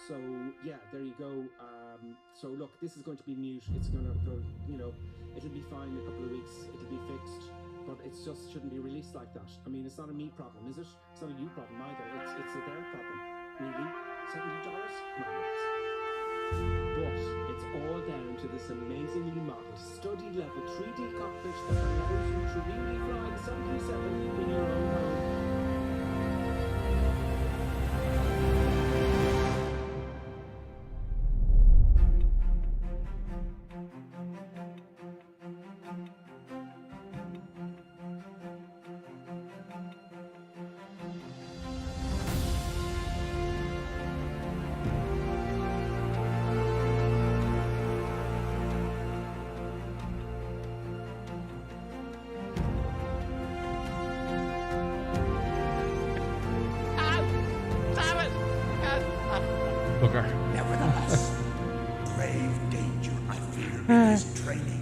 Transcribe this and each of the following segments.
So yeah, there you go. So look, this is going to be mute. It's going to go, you know, it'll be fine in a couple of weeks. It'll be fixed, but it just shouldn't be released like that. I mean, it's not a me problem, is it? It's not a you problem either. It's a their problem. Really? $70? Come on, guys. But it's all down to this amazingly modeled, study level 3D cockpit that allows you to really fly 737 in your own home. Nevertheless, grave danger I fear in this training.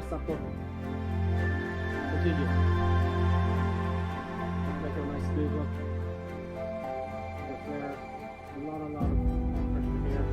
That button. Continue. Make a nice smooth look. The flare. A lot of pressure here.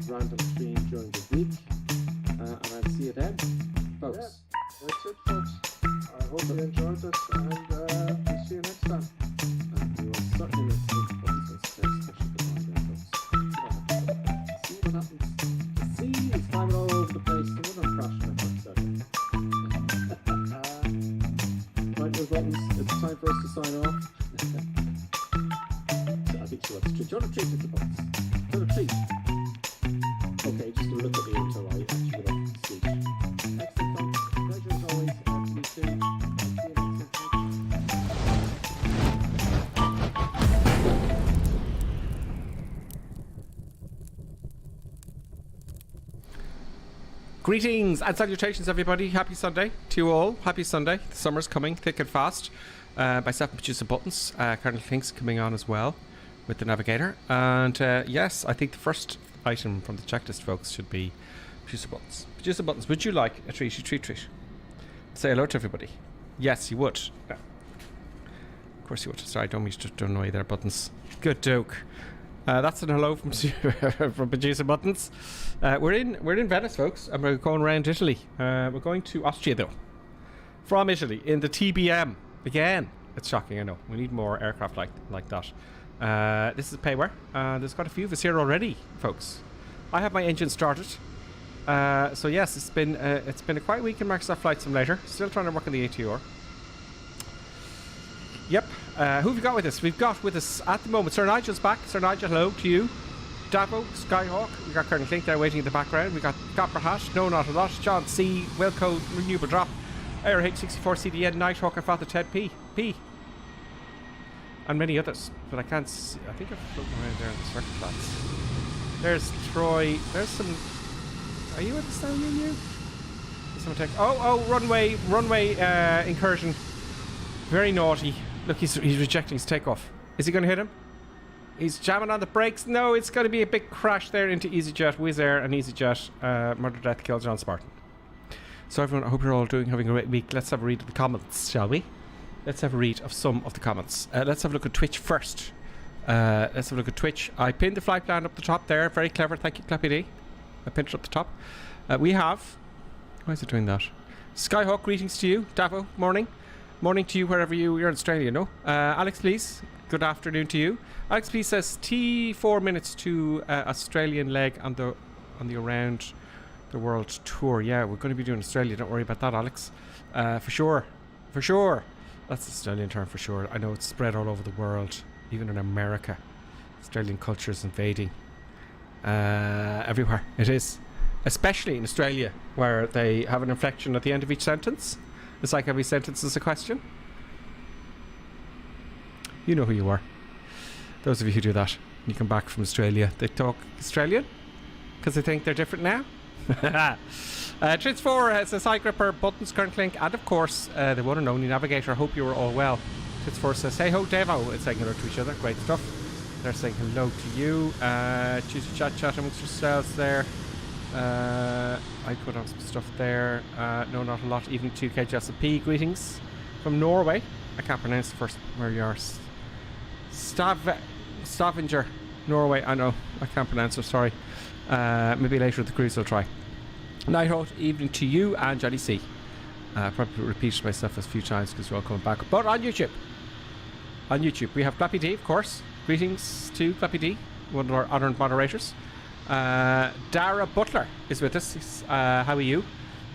random stream during the week. And I'll see you then, folks. Yeah, that's it, folks. I hope you enjoyed this, and we'll see you next time. We will certainly make the buttons and special goodbye there, folks. See what happens. See, it's climbing all over the place. No wonder I'm crashing my first right, those buttons. It's time for us to sign off. I think she wants a treat. Do you want a treat, little buttons? Do you want a treat? Okay, just look at me until I actually get off the stage. Excellent, folks. Pleasure as always. You too. See you next time. Greetings and salutations, everybody. Happy Sunday to you all. Happy Sunday. The summer's coming thick and fast. Myself and producer Buttons. Colonel Fink's coming on as well with the navigator. And yes, I think the first item from the checklist, folks, should be producer Buttons. Producer Buttons, would you like a treat? Say hello to everybody. Yes, you would. Of course you would. Sorry, I don't mean to annoy you there, Buttons. Good joke. That's an hello from from producer Buttons. We're in Venice, folks, and we're going around Italy. We're going to Austria, though. From Italy in the TBM again. It's shocking, I know. We need more aircraft like that. This is Payware. There's got a few of us here already, folks. I have my engine started. So yes, it's been a quiet week in Microsoft Flight Simulator. Still trying to work on the ATR. Yep. Who have we got with us? We've got with us at the moment Sir Nigel's back. Sir Nigel, hello to you. Davo, Skyhawk. We got Colonel Klink there waiting in the background. We got Copper Hash, No Not a Lot, John C, Wilco, Renewable Drop, AirH64 CDN, Nighthawk, and Father Ted P, and many others. But I can't see. I think I'm floating around there in the circuit flats. There's Troy. There's some. Are you with us now, you? Someone take. Oh, runway incursion. Very naughty. Look, he's rejecting his takeoff. Is he going to hit him? He's jamming on the brakes. No, it's going to be a big crash there into EasyJet, Wizz Air, and EasyJet. Murder, death, kill John Spartan. So everyone, I hope you're all having a great week. Let's have a read of the comments, shall we? Let's have a read of some of the comments. Let's have a look at Twitch first. Let's have a look at Twitch. I pinned the flight plan up the top there. Very clever. Thank you, Clappy D. I pinned it up the top. We have... Why is it doing that? Skyhawk, greetings to you. Davo, morning. Morning to you wherever you're in Australia, no? Alex, please. Good afternoon to you. Alex, please says T4 minutes to Australian leg on the around the world tour. Yeah, we're going to be doing Australia. Don't worry about that, Alex. For sure. That's the Australian term for sure. I know it's spread all over the world, even in America. Australian culture is invading everywhere. It is, especially in Australia, where they have an inflection at the end of each sentence. It's like every sentence is a question. You know who you are. Those of you who do that, you come back from Australia, they talk Australian because they think they're different now. Trits 4 says hi Gripper, Buttons, Colonel Klink, and of course the one and only navigator. Hope you were all well. Trits 4 says hey ho Devo. It's saying hello to each other. Great stuff. They're saying hello to you. Choose to chat amongst yourselves there. I put on some stuff there. No, not a lot. Even 2K P. Greetings from Norway. I can't pronounce the first where you are. Stavanger, Norway. I know. I can't pronounce it. Sorry. Maybe later with the cruise I'll try. Nighthawk, evening to you and Johnny C. Probably repeated myself a few times because we're all coming back. But on YouTube. We have Clappy D, of course. Greetings to Clappy D, one of our honored moderators. Dara Butler is with us. How are you?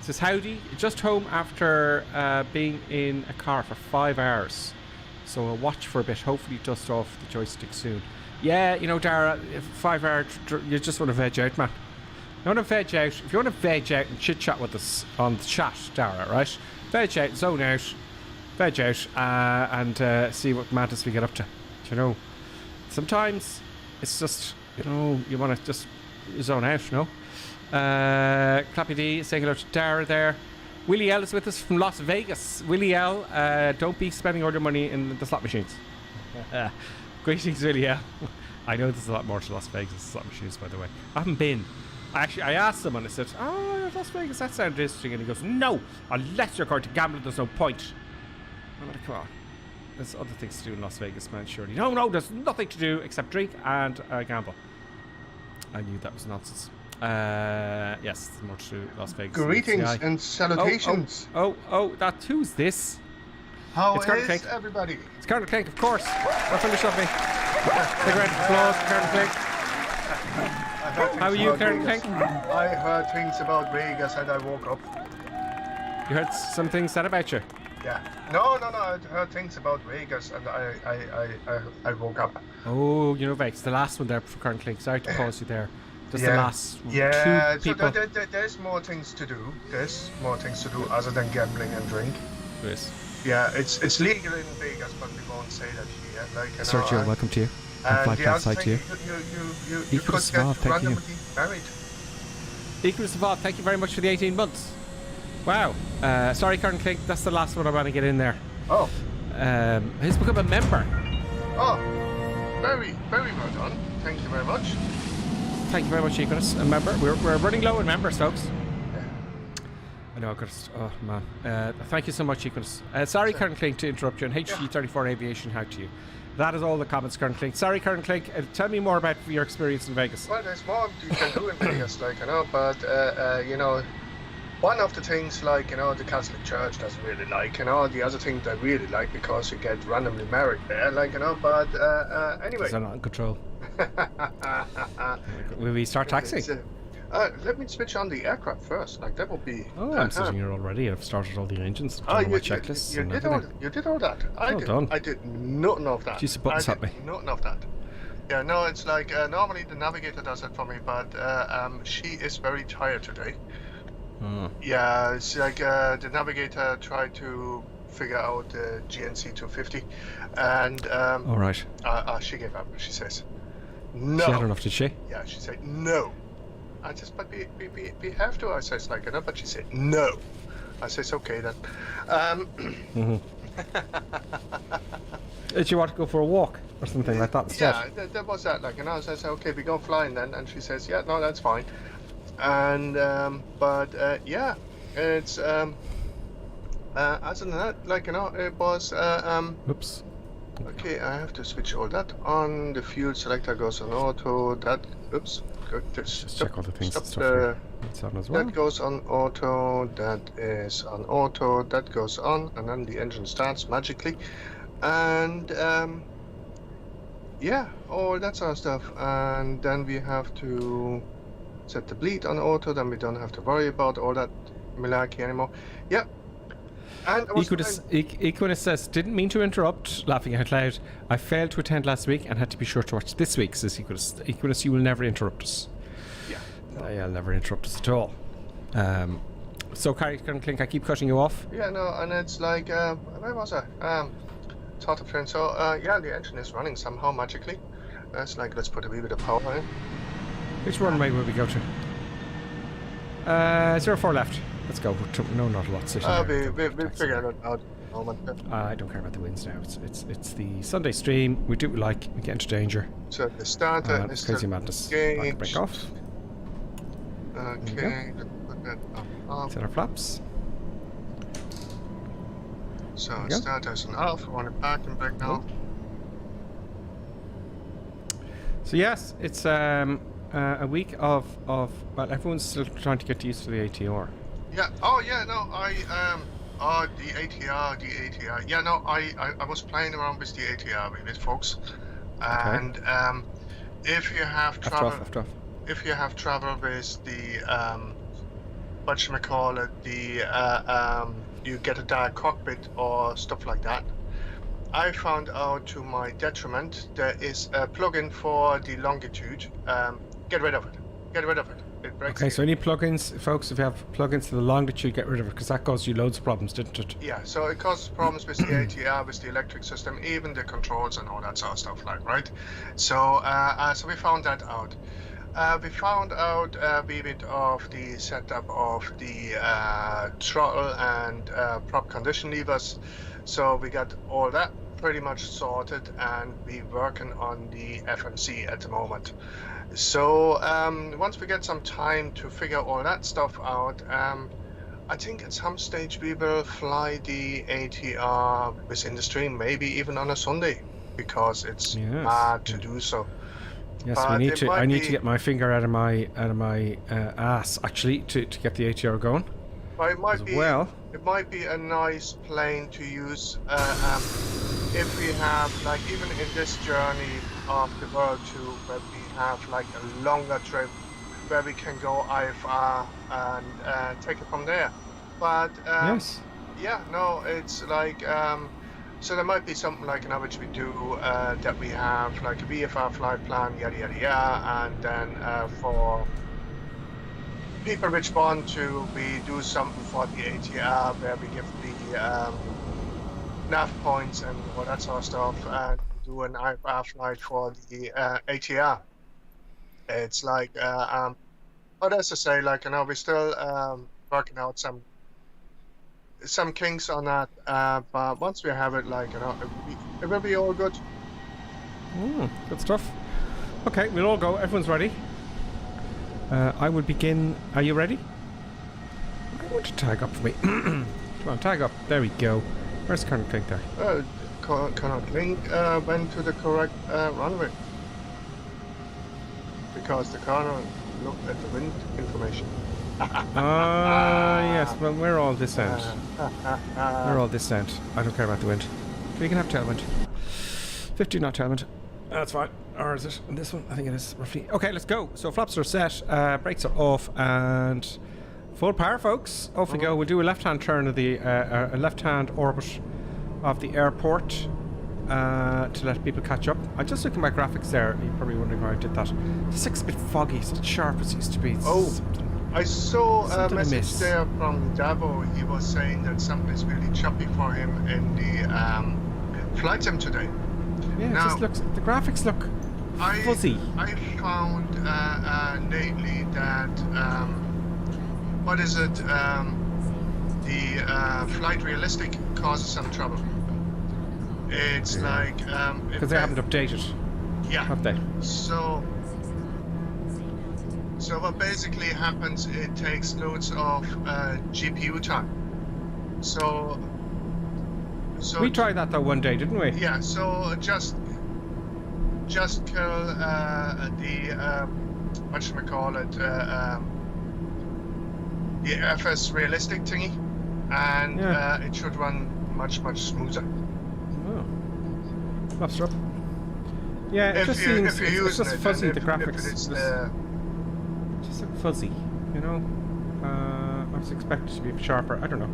Says howdy, just home after being in a car for 5 hours, so I'll watch for a bit, hopefully dust off the joystick soon. Yeah, you know Dara, 5 hour you just want to veg out, man. You want to veg out. If you want to veg out and chit chat with us on the chat, Dara, right? Veg out, zone out, veg out, and see what madness we get up to. You know, sometimes it's just, you know, you want to just zone out, you know. Clappy D saying hello to Dara there. Willie L is with us from Las Vegas. Willie L, don't be spending all your money in the slot machines. Greetings, Willie L. I know there's a lot more to Las Vegas slot machines, by the way. I haven't been. I asked someone, I said, oh, Las Vegas, that sounds interesting. And he goes, no, unless you're going to gamble, there's no point. I'm like, come on. There's other things to do in Las Vegas, man, surely. No, there's nothing to do except drink and gamble. I knew that was nonsense. Yes, there's more to Las Vegas. Greetings CI. and salutations. Who's this? How It's is Colonel Clink. everybody? It's Colonel Clink, of course. That's on the shot me. Big round of applause for Colonel Clink. How are you, Colonel Clink? I heard things about Vegas and I woke up. You heard some things said about you. Yeah. No. I heard things about Vegas and I woke up. Oh, you know Vegas, the last one there for Colonel Clink. Sorry to pause you there. Just the Yeah. last Yeah. two people. So there's more things to do. There's more things to do other than gambling and drink. Yes. Yeah, it's legal in Vegas, but we won't say that here. Like, you know, Sergio, welcome to you. And flight the pass other side to you. You could could survive, get thank you. randomly married. Equals Evolved, thank you very much for the 18 months. Wow. Sorry, Colonel Clink, that's the last one I want to get in there. Oh. He's become a member. Oh, very, very well done. Thank you very much. Thank you very much, Equinus. A member. We're running low on members, folks. I know, I've got to, oh man. Thank you so much, Equinus. Sorry, Colonel Clink, to interrupt you on HG34 Aviation. How to you? That is all the comments, Colonel Clink. Sorry, Colonel Clink. Tell me more about your experience in Vegas. Well, there's more you can do in Vegas, like, you know, but, you know, one of the things, like, you know, the Catholic Church doesn't really like, you know, the other thing they really like because you get randomly married there, like, you know, but, anyway. Is that not in control? Will we start taxiing? Let me switch on the aircraft first, like, that would be... Oh, I'm sitting here already. I've started all the engines. Oh, my you checklists you and did everything. you did all that. Well done. I did nothing of that. Jeez, the buttons I hit did me. nothing of that. Yeah, no, it's like, normally the navigator does it for me, but she is very tired today. Oh. Yeah, it's like the navigator tried to figure out the GNC 250, and All right. she gave up. She says, no. She had enough, did she? Yeah, she said no. I just, but we have to. I says, like, you know, but she said no. I says, okay then. Did you want to go for a walk or something like that instead? Yeah, there was that, like, you know, so I said, okay, we go flying then, and she says, yeah, no, that's fine. And yeah, it's other than that, like, you know, it was Oops. okay, I have to switch all that on. The fuel selector goes on auto. That oops, good. Just check all the things and stuff the, here. It's on as well. that goes on auto. That is on auto. That goes on, and then the engine starts magically, and yeah, all that sort of stuff. And then we have to set the bleed on auto. Then we don't have to worry about all that malarkey anymore. Yeah. And Equinus says, didn't mean to interrupt, laughing out loud. I failed to attend last week and had to be sure to watch this week, says Equinus. Equinus, you will never interrupt us. Yeah. No. You'll never interrupt us at all. So, Colonel Clink, I keep cutting you off. Yeah, no, and it's like, where was I? Thought of friend. So, yeah, the engine is running somehow magically. It's like, let's put a wee bit of power in. Which runway will we go to? 04 left. Let's go. No, not a lot. We'll figure it out at the moment. I don't care about the winds now. It's the Sunday stream. We do like we get into danger. So the starter is crazy madness. engaged. Break off. Okay, let's put that on Set our flaps. So starter's on off. We want it back and back now. So yes, it's a week of well, everyone's still trying to get used to the ATR. Yeah. Oh yeah. No. The ATR. Yeah. No. I was playing around with the ATR with it, folks. And if you have travel, if you have travel with the whatchamacallit, the you get a dark cockpit or stuff like that. I found out to my detriment there is a plugin for the longitude. Get rid of it. Get rid of it. It breaks. Okay, so any plugins, folks, if you have plugins to the longitude, get rid of it, because that caused you loads of problems, didn't it? Yeah, so it causes problems with the ATR, with the electric system, even the controls and all that sort of stuff, like, right? So, so we found that out. We found out a wee bit of the setup of the throttle and prop condition levers. So we got all that pretty much sorted, and we're working on the FMC at the moment. So once we get some time to figure all that stuff out, I think at some stage we will fly the ATR within the stream, maybe even on a Sunday, because it's hard to do so. Yes, But we need it to. might I need be- to get my finger out of my ass actually to get the ATR going. But it might As be well. it might be a nice plane to use if we have like even in this journey of the world tour where we have like a longer trip where we can go IFR and take it from there. But Yes. yeah, no, it's like so there might be something like an which we do that we have like a VFR flight plan, yada yada yada, and then for people which want to, we do something for the ATR where we give the nav points and all that sort of stuff, and do an IFR flight for the ATR. It's like, but as I say, like, you know, we're still working out some kinks on that, but once we have it, like, you know, it will be all good. Good stuff. Okay, we'll all go. Everyone's ready. I will begin. Are you ready? I want to tag up for me. Come on, tag up. There we go. Where's Colonel Klink there? Colonel Klink went to the correct runway because the colonel looked at the wind information. Yes. Well, we're all this end. We're all this end. I don't care about the wind. We can have tailwind. 50 knot tailwind. That's fine. Or is it this one? I think it is roughly. Okay, let's go. So flaps are set, brakes are off, and full power, folks. Off we go. We'll do a left-hand turn of the a left-hand orbit of the airport to let people catch up. I just look at my graphics there. You're probably wondering why I did that. It's a bit foggy. It's not sharp as it used to be. It's I saw a something I message miss. there from Davo. He was saying that something is really choppy for him in the flight sim today. Yeah, Now- it just looks. The graphics look fuzzy. I found lately that what is it? The flight realistic causes some trouble. It's like Because they haven't updated, yeah. have they? So what basically happens? It takes loads of GPU time. So We tried that though one day, didn't we? yeah. So just kill the what should we call it? The FS realistic thingy, and Yeah. it should run much smoother. Oh. Flaps are up. Yeah, it just seems it's just fuzzy. The graphics just look fuzzy. You know, I was expecting to be sharper. I don't know.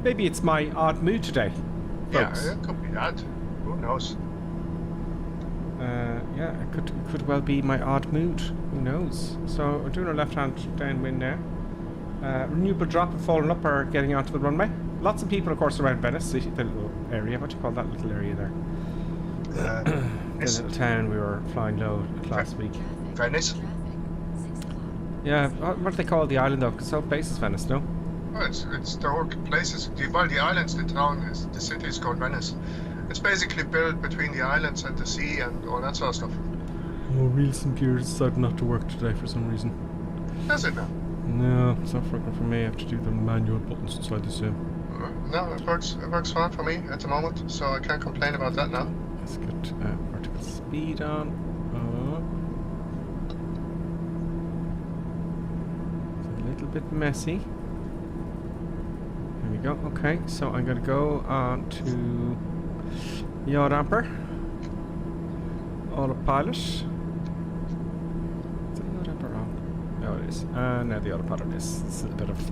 Maybe it's my odd mood today, folks. Yeah, it could be that. Who knows? Yeah, it could well be my odd mood. Who knows? So we're doing our left-hand downwind now. Renewable drop and falling up are getting onto the runway. Lots of people, of course, around Venice, the little area. What do you call that little area there? The little town we were flying low last week. Venice. Yeah, what do they call the island though? Because South Base is Venice, no? Oh, it's the whole places. The islands, the town is the city is called Venice. It's basically built between the islands and the sea and all that sort of stuff. Oh, Reels and Gears decided not to work today for some reason. Does it now? No, it's not working for me. I have to do the manual buttons inside the sim. No, it works fine for me at the moment, so I can't complain about that now. Let's get vertical speed on. It's a little bit messy. There we go. Okay, so I'm going to go on to yaw damper. Autopilot. Is that yaw damper wrong? No, it is. Now the autopilot is. It's a bit of.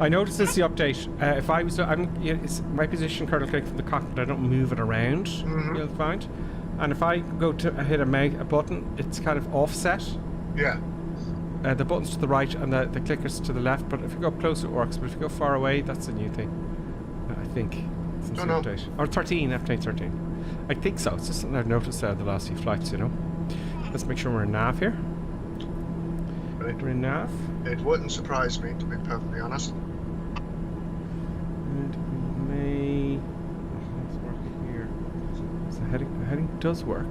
I noticed this the update. If I was, it's my position, Colonel Click from the cockpit. I don't move it around. You'll find. And if I go to hit a button, it's kind of offset. Yeah. The button's to the right and the clicker's to the left. But if you go up close, it works. But if you go far away, that's a new thing. I think. Since the update. Or 13, F-Tank 13. I think so. It's just something I've noticed there the last few flights, you know. Let's make sure we're in nav here. Right. We're in nav. It wouldn't surprise me, to be perfectly honest. And we may. Let's work here. So the heading does work.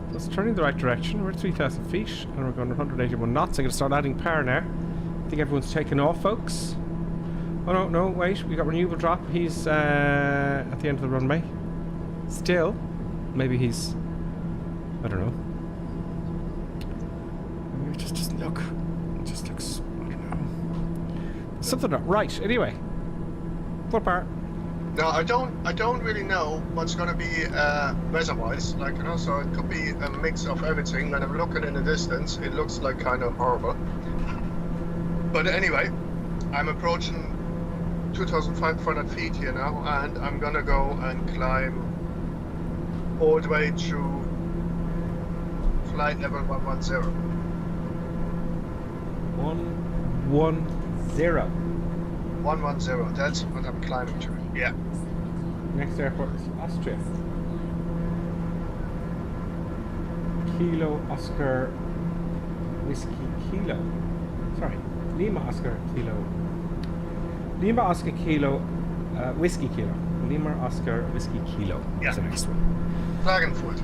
So it's turning the right direction. We're at 3,000 feet and we're going 181 knots. I'm going to start adding power now. I think everyone's taken off, folks. Oh no, wait. We got renewable drop. He's at the end of the runway. Still. Maybe he's. I don't know. just doesn't look. It just looks. I don't know. Something not right. Anyway, footbar. No, I don't really know what's gonna be weather-wise. Like, you know, so it could be a mix of everything. When I'm looking in the distance, it looks like kind of horrible. But anyway, I'm approaching 2,500 feet here now, and I'm gonna go and climb all the way through flight level 110. 110. 110. That's what I'm climbing to. Yeah. Next airport is Austria. Kilo Oscar Whiskey Kilo. Sorry, Lima Oscar Kilo. Lima Oscar Kilo Whiskey Kilo. Lima Oscar Whiskey Kilo. Yeah. That's the next one. Klagenfurt.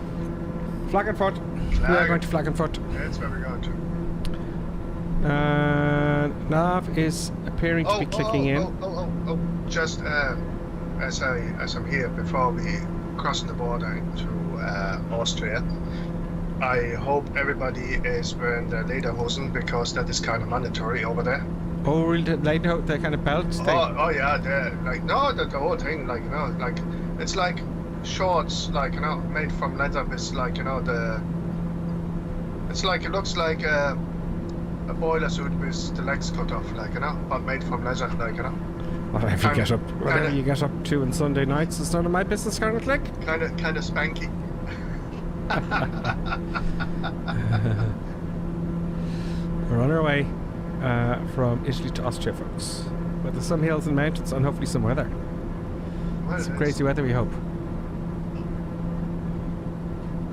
Klagenfurt. We are going to Klagenfurt. That's where we're going to. Nav is appearing to be clicking in. Just as I'm here before we cross the border into Austria, I hope everybody is wearing their lederhosen because that is kind of mandatory over there. Oh, really? The kind of belt thing? Oh yeah, they're like the whole thing, like, you know, like it's like shorts, like, you know, made from leather with, like, you know, it's like it looks like a boiler suit with the legs cut off, like, you know, but made from leather, like, you know. Whatever you get up to on Sunday nights, it's none of my business, kind of click. Kind of spanky. We're on our way from Italy to Austria, folks. But there's some hills and mountains and hopefully some weather. Well, Some crazy weather, we hope.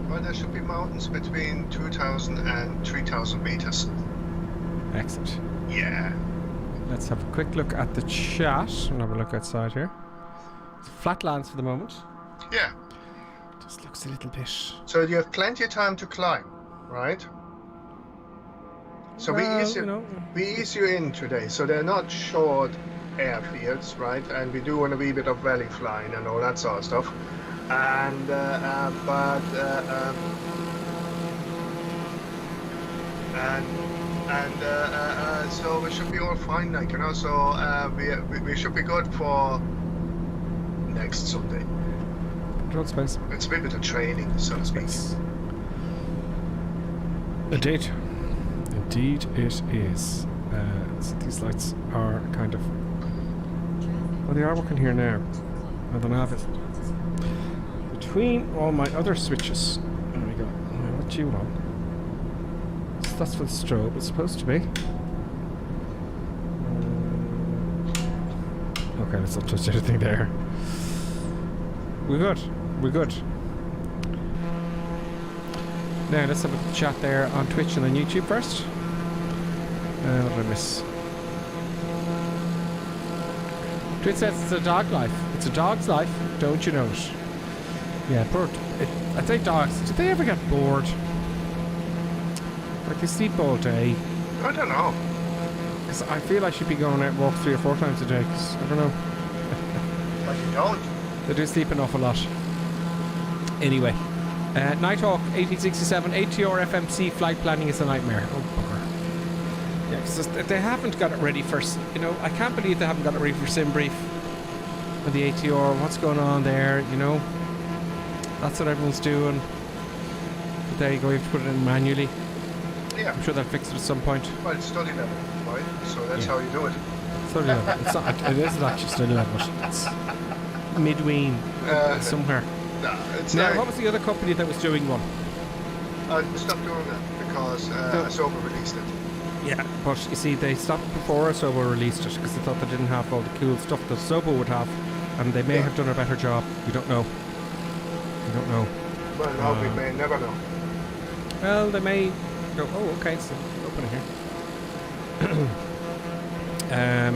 Well, there should be mountains between 2,000 and 3,000 meters. Excellent. Yeah. Let's have a quick look at the chat and have a look outside here. It's flatlands for the moment. Yeah. Just looks a little bit. So you have plenty of time to climb, right? So we ease you in today. So they're not short airfields, right? And we do a wee bit of valley flying and all that sort of stuff. And so we should be all fine, like, you know. So we should be good for next Sunday. Don't suppose. It's a bit of training, so to speak. Indeed. Indeed it is. So these lights are kind of... Oh, they are working here now. I don't have it. Between all my other switches. There we go. Now, what do you want? So that's for the strobe. It's supposed to be. Okay, let's not touch anything there. We're good. We're good. Now let's have a chat there on Twitch and on YouTube first. What did I miss? Twitch says it's a dog life. It's a dog's life, don't you know it? Yeah, I think dogs, do they ever get bored? Like they sleep all day. I don't know. Cause I feel I should be going out walks 3 or 4 times a day, cause I don't know. But you don't. They do sleep an awful lot. Anyway, Nighthawk 1867, ATR FMC flight planning is a nightmare. Oh, bugger. Yeah, because they haven't got it ready for, you know, I can't believe they haven't got it ready for sim brief. For the ATR, what's going on there, you know? That's what everyone's doing. But there you go, you have to put it in manually. Yeah. I'm sure they'll fix it at some point. Well, it's study level, right? So that's how you do it. Study level. It's not, it isn't actually study level. It's midween somewhere. No, it's Now, like, what was the other company that was doing one? I stopped doing it because Asoba released it. Yeah, but you see, they stopped before Asobo released it because they thought they didn't have all the cool stuff that Asobo would have, and they may have done a better job. We don't know. We don't know. Well, no, we may never know. Well, they may go, oh, okay, so open it here.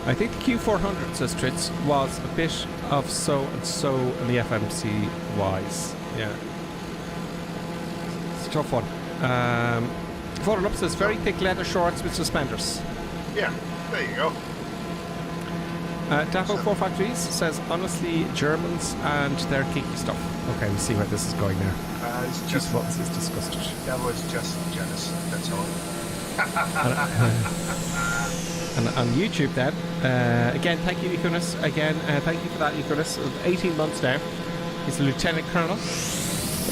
I think the Q400, says Tritz, was a bit of so and so in the FMC wise. Yeah. It's a tough one. Following up says very thick leather shorts with suspenders. Yeah, there you go. Dapo 4 Factories says honestly Germans and their kinky stuff. Okay, we see where this is going now. It's Cheese just buttons is disgusted. that was just jealous. That's all. And on YouTube then, again, thank you, Econis. Again, thank you for that, Econis. 18 months now. He's a Lieutenant Colonel.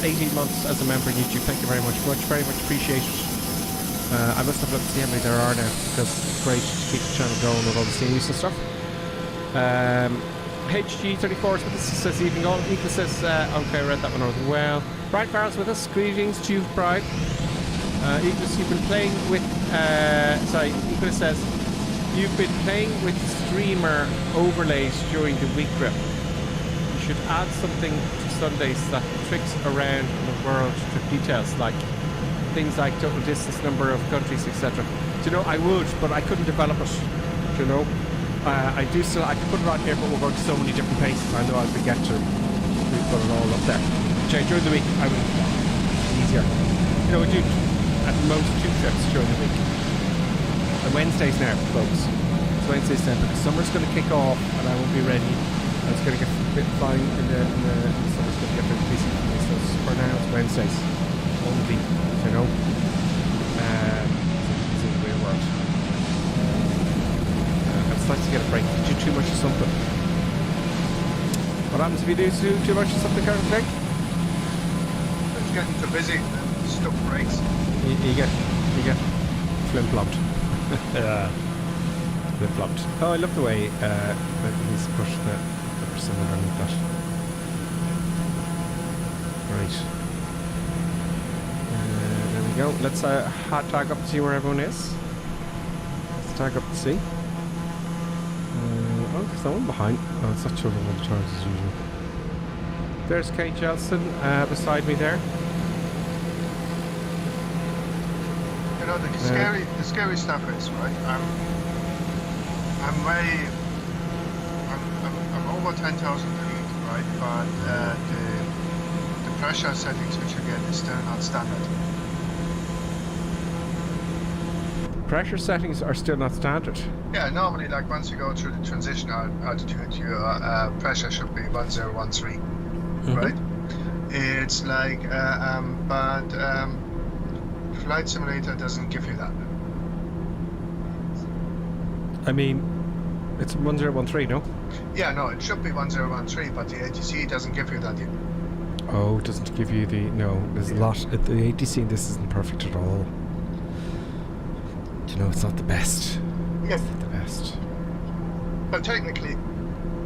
18 months as a member of YouTube. Thank you very much. Very much appreciated. I must have looked to see how many there are now, because it's great to keep the channel going with all the scenes and stuff. HG34 is with us, says evening all. Equal says, okay, I read that one out as well. Brian Farrell's with us. Greetings to you, Brian. Equals, you've been playing with, Equals says, you've been playing with streamer overlays during the week grip. You should add something to Sundays that tricks around the world to details, like things like total distance, number of countries, etc. Do you know, I would, but I couldn't develop it. Do you know? I could put it on here, but we're going to so many different places. I know I'll forget to put it all up there. During the week, I would have done it easier. You know, we do at most 2 trips during the week. And Wednesdays now, folks. It's Wednesdays now, because summer's going to kick off and I won't be ready. I was going to get a bit flying in the summer's going to get a bit busy for me. So for now, it's Wednesdays. Only, you know. It's in the real world. It's nice to get a break. You do too much of something. What happens if you do too much of something, kind of thing? It's getting too busy. Stuff breaks. You get flim-flopped. Yeah. Flim-flopped. Oh, I love the way he's pushed the person underneath that. Right. There we go. Let's hot tag up to see where everyone is. Let's tag up to see. Oh, there's no one behind. Oh, it's not children on the charge as usual. There's Kate Jelson beside me there. You know, the scary stuff is, right? I'm over 10,000 feet, right? But the pressure settings which you get is still not standard. Pressure settings are still not standard. Yeah, normally, like once you go through the transition altitude, your pressure should be 1013, right? It's like, but Flight Simulator doesn't give you that. I mean, it's 1013, no? Yeah, no, it should be 1013, but the ATC doesn't give you that yet. Oh, it doesn't give you the... No, there's a lot... The ATC in this isn't perfect at all. You know, it's not the best. Yeah. It's not the best. But technically,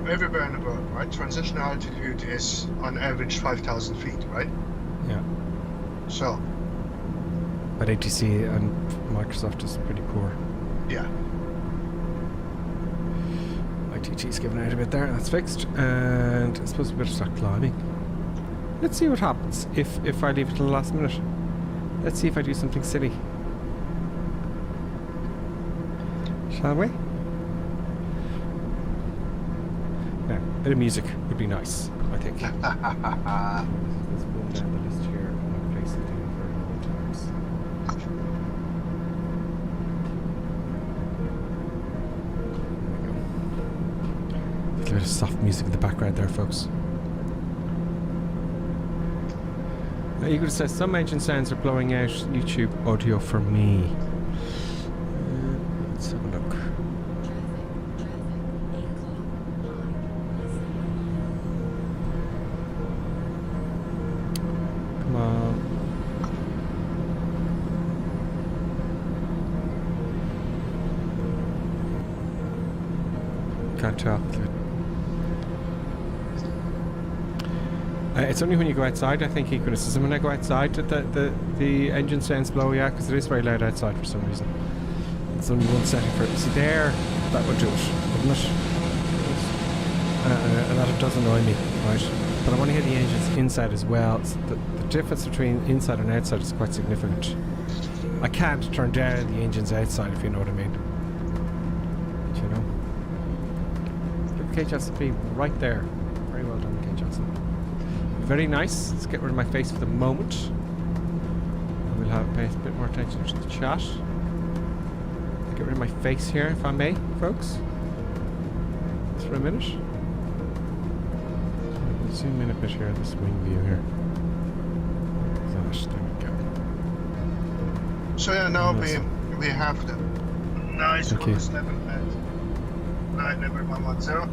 everywhere in the world, right? Transition altitude is on average 5,000 feet, right? Yeah. So. But ATC and Microsoft is pretty poor. Yeah. ITT's given out a bit there. That's fixed. And it's supposed to be better start climbing. Let's see what happens if I leave it till the last minute. Let's see if I do something silly. Shall we? Yeah, a bit of music would be nice, I think. Let's go down the list here and I'll play something for other times. There we go. A little bit of soft music in the background there, folks. Eagle says some engine sounds are blowing out YouTube audio for me. Let's have a look. Come on. Can't tell. It's only when you go outside, I think, Equinosis. When I go outside that the engine sounds blow, yeah, because it is very loud outside for some reason. There's only one setting for it. See there, that would do it, wouldn't it? And that does annoy me, right? But I want to hear the engines inside as well. So the difference between inside and outside is quite significant. I can't turn down the engines outside, if you know what I mean. Do you know? Give Kate Johnson be right there. Very well done, Kate Johnson. Very nice. Let's get rid of my face for the moment. And we'll pay a bit more attention to the chat. Get rid of my face here, if I may, folks. Just for a minute. Zoom in a bit here, this wing view here. that. There we go. So yeah, now Nice. we have the nice Okay. bonus level at 91110.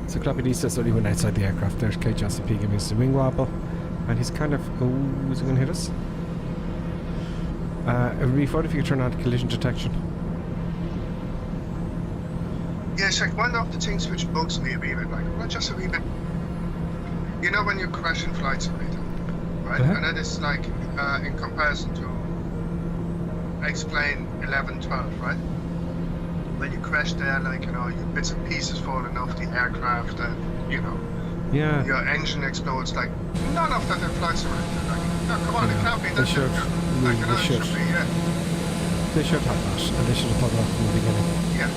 So Clappy D says only went outside the aircraft. There's K. Johnson P giving us a wing wobble. And he's kind of... Oh, is he going to hit us? It would be fun if you could turn on collision detection. Yes, like one of the things which bugs me a wee bit, like not just a wee bit. You know when you crash in Flight Simulator, right? Uh-huh. And that is like in comparison to X-Plane 1112, right? When you crash there, like you bits and pieces falling off the aircraft, and Yeah. your engine explodes. Like none of that in Flight Simulator. Like, no, come on, it Yeah, can't be they that. should. Like, They it should. should be, yeah. They should have that. And they should have thought of that from the beginning. Yeah.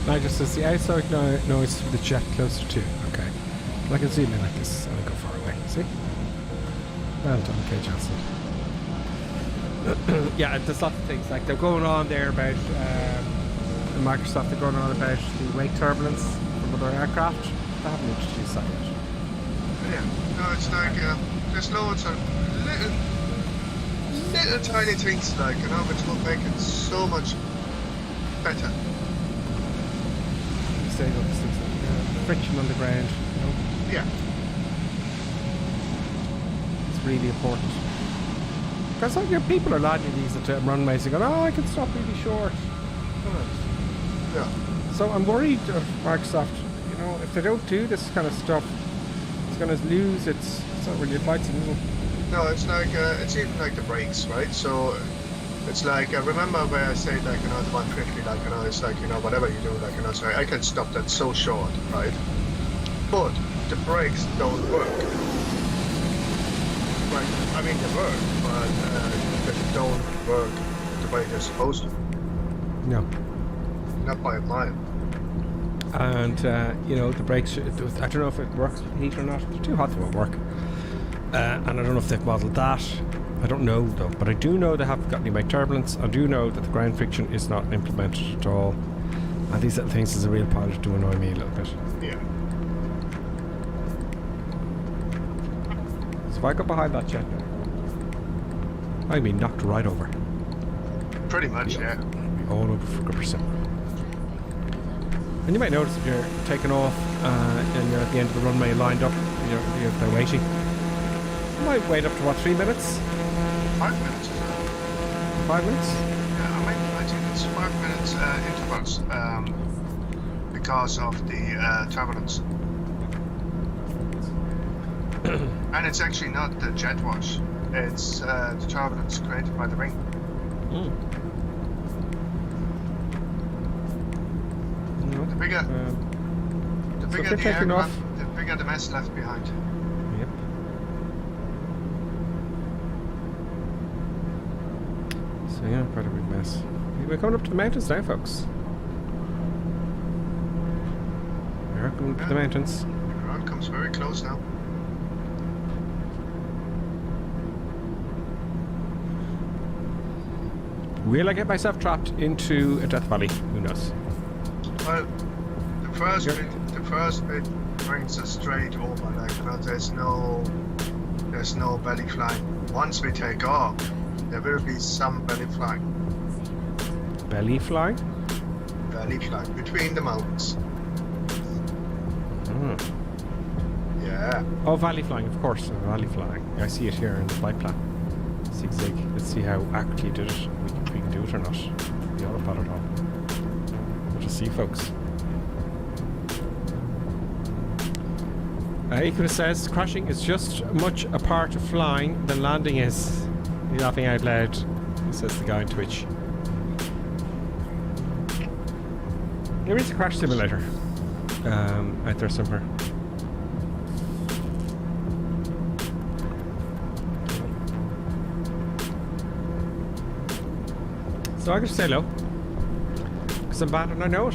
Nigel says the outside noise from the jet closer to. Okay. Well, I can zoom in like this and I go far away. See? Well done, K. Johnson. Yeah, there's lots of things. Like they're going on there about Microsoft. They're going on about the wake turbulence from other aircraft. They haven't introduced that yet. Yeah. No, it's like there's loads of little tiny things like which will make it so much better. Saying all these things like friction on the ground. Yeah. It's really important. Because people are landing these at runways and going, oh, I can stop really short. Yeah. So I'm worried of Microsoft, if they don't do this kind of stuff, it's going to lose it's not really a flight sim, is it? No, it's like it's even like the brakes, right? So it's like remember where I said like the 150, like it's like whatever you do, like so I can stop that so short, right? But the brakes don't work. Right? I mean they work, but they don't work the way they're supposed to. No. Not by a mile. And, the brakes, I don't know if it works with heat or not. They're too hot, they won't work. And I don't know if they've modelled that. I don't know, though. But I do know they haven't got any wake turbulence. I do know that the ground friction is not implemented at all. And these little things as a real pilot do annoy me a little bit. Yeah. So if I go behind that jet now, I'd be knocked right over. Pretty much, yeah. All over for Gripperson. And you might notice if you're taking off and you're at the end of the runway lined up, you're there waiting. You might wait up to 3 minutes? 5 minutes. 5 minutes? Yeah, I think it's 5 minutes intervals because of the turbulence. And it's actually not the jet wash, it's the turbulence created by the wing. The bigger, the bigger the aircraft, the bigger the mess left behind. Yep. So yeah, quite a big mess. We're going up to the mountains now, folks. We're going up to the mountains. The ground comes very close now. Will I get myself trapped into a Death Valley? Who knows? Well, the first bit brings us straight over. Like, there's no belly flying. Once we take off, there will be some belly flying. Belly flying? Belly flying between the mountains. Yeah. Oh, valley flying, of course. Valley flying. I see it here in the flight plan. Zigzag. Let's see how accurately you did it. We can do it or not. The autopilot at all. We'll just see, folks. Ikura says crashing is just much a part of flying than landing is. He's laughing out loud, says the guy on Twitch. There is a crash simulator out there somewhere. So I can stay low because I'm bad and I know it.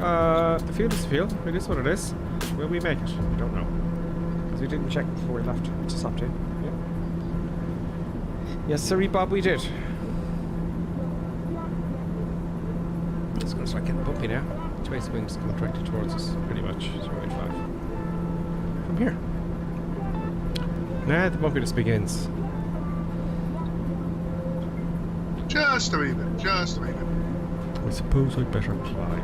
The fuel is the fuel. It is what it is. Will we make it? I don't know. Because we didn't check before we left. We just hopped in. Yeah. Yes, sorry, Bob, we did. It's going to start getting bumpy now. Which way's the wings coming directly towards us, pretty much. 085. From here. Now the bumpiness begins. Just a wee bit, just a wee bit. I suppose I'd better climb.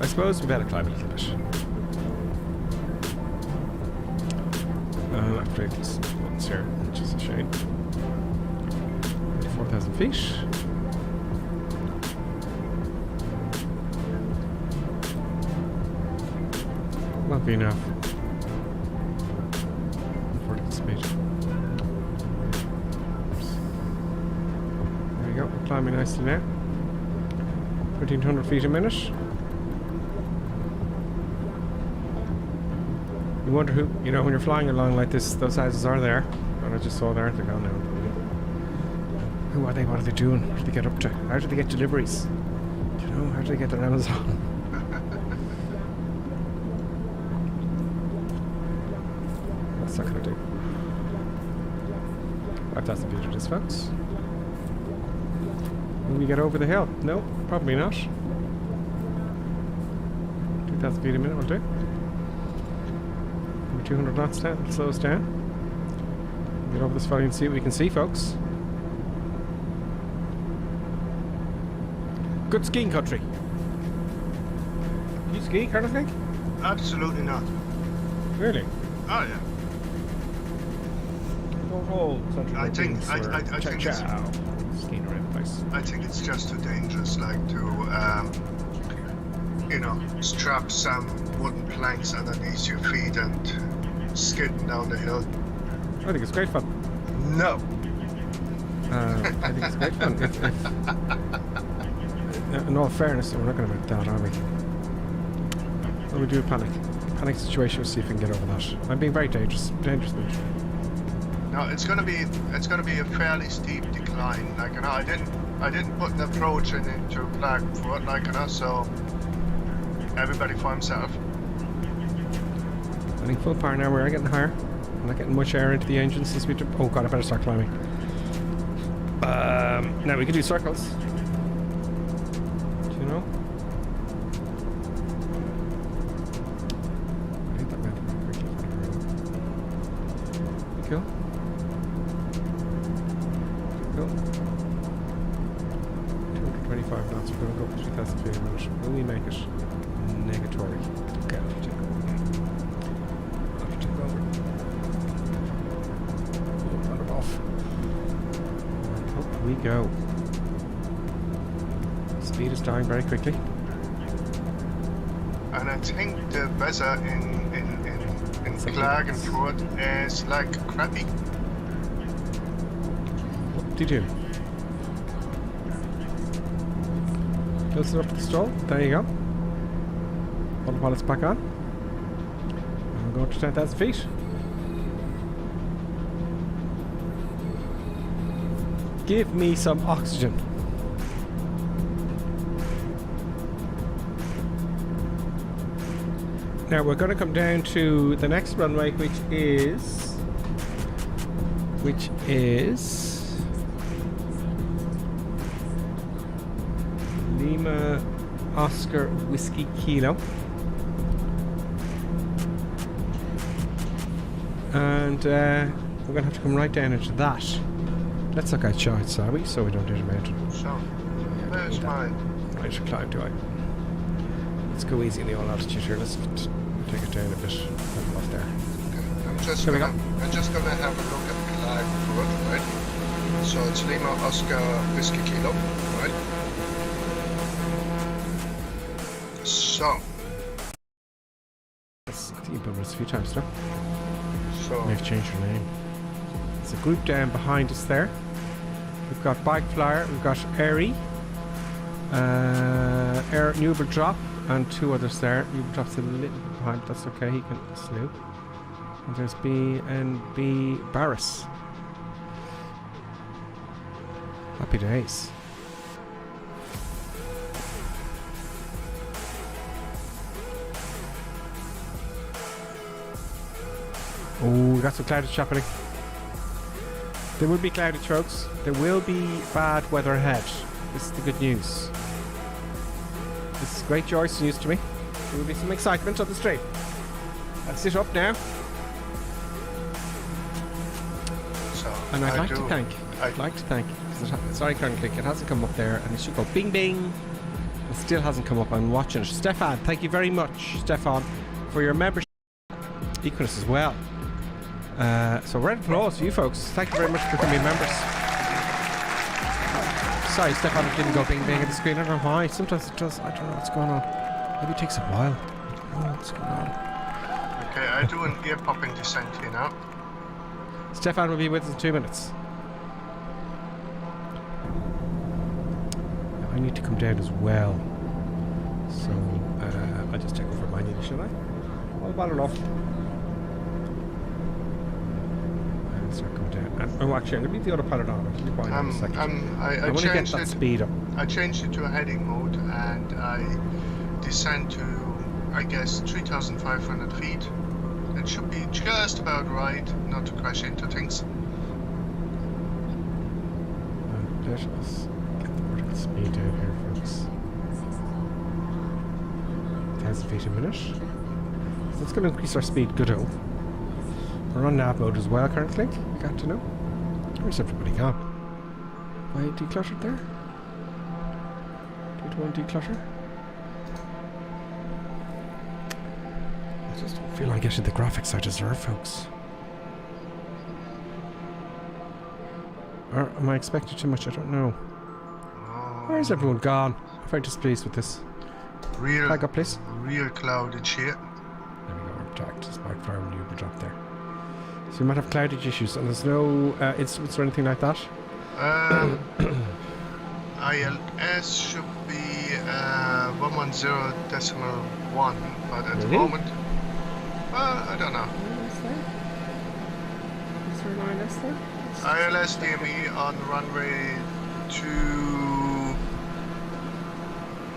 I suppose we better climb a little bit. I've played this once here, which is a shame. 4,000 feet. Won't be enough. For the speed. There we go, we're climbing nicely now. 1,300 feet a minute. You wonder who, you know, when you're flying along like this, those houses are there. And I just saw there, they're gone now. Who are they? What are they doing? What do they get up to? How do they get deliveries? Do you know, how do they get their Amazon? What's that going to do? 5,000 feet of this, folks. Will we get over the hill? No, probably not. 2,000 feet a minute will do. 200 knots down, it'll slow us down. Get over this valley and see what we can see, folks. Good skiing country. You ski, kind of thing? Absolutely not. Really? Oh yeah. The whole central I think it's, skiing around the place. I think it's just too dangerous, like to you know, strap some wooden planks underneath your feet and skidding down the hill. I think it's great fun. No. I think it's great fun. In all fairness, we're not going to make that, are we? When we do a panic situation, we'll see if we can get over that. I'm being very dangerous mate. No, it's gonna be a fairly steep decline. Like, you know, I didn't put an approach into Blackfoot, like, you know, so everybody for himself. I think full power now. We're getting higher. I'm not getting much air into the engine since we. Oh god, I better start climbing. Now we can do circles. Do you know? I think that might be quickly. Cool. Cool. 225 knots. We're going to go up to 3,000 feet a minute. Will we make it? Negatory. Okay, I'll take over. I'll take over. Run it off. Up we go. Speed is dying very quickly. And I think the weather in Klagenfurt is like crappy. What did you do? Close it up to the stall. There you go. While it's back on. I'm going to 10,000 feet. Give me some oxygen. Now we're going to come down to the next runway, which is Lima Oscar Whiskey Kilo. And we're going to have to come right down into that. Let's look outside, shall we? So we don't hit a mountain. So, there's mine. I should climb, do I? Let's go easy in the old altitude here. Let's take it down a bit. Off there. Okay. I'm just There we gonna have a look at Klagenfurt, right? So it's Lima Oscar Whiskey Kilo, right? So. I think you've been with us a few times now. So. Maybe change your name. There's a group down behind us there. We've got Bike Flyer, we've got Airy, Air Newber Drop, and two others there. Newber Drop's a little bit behind, but that's okay, he can sloop. And there's B&B Barris. Happy days. Oh, that's some clouded happening. There will be clouded strokes. There will be bad weather ahead. This is the good news. This is folks. Great Joyce news to me. There will be some excitement on the stream. I'll sit up now. So And I'd like to thank. Sorry, Colonel Click, it hasn't come up there, and it should go bing bing. It still hasn't come up. I'm watching it. Stefan, thank you very much, Stefan, for your membership. Equinus as well. So round of applause for you folks. Thank you very much for becoming members. Sorry, Stefan, it didn't go bing bing at the screen. I don't know why. Sometimes it does. I don't know what's going on. Maybe it takes a while. I don't know what's going on. Okay, I do an ear popping descent here now. Stefan will be with us in 2 minutes. I need to come down as well. So, I'll just check over my needle, shall I? All bad enough. And start coming down. And, oh, actually, I'm going to leave the autopilot on. I'll be quiet in a second. I want to get changed that it. speed up. I changed it to a heading mode, and I descend to, I guess, 3,500 feet. It should be just about right, not to crash into things. Let us get the vertical speed down here, folks. 1,000 feet a minute. So that's going to increase our speed goodo. We're on nav mode as well currently. You got to know. Where's everybody gone? Why decluttered there? Did one declutter? I just don't feel like getting the graphics I deserve, folks. Or am I expecting too much? I don't know. Where's everyone gone? I'm very displeased with this. Back up, please. Real clouded shit. There we go. Attacked. Spike fire when you were dropped there. So you might have cloudage issues, and there's no instruments or anything like that. ILS should be 110.1, but at the Really? moment, I don't know. Is there an ILS there? ILS DME on runway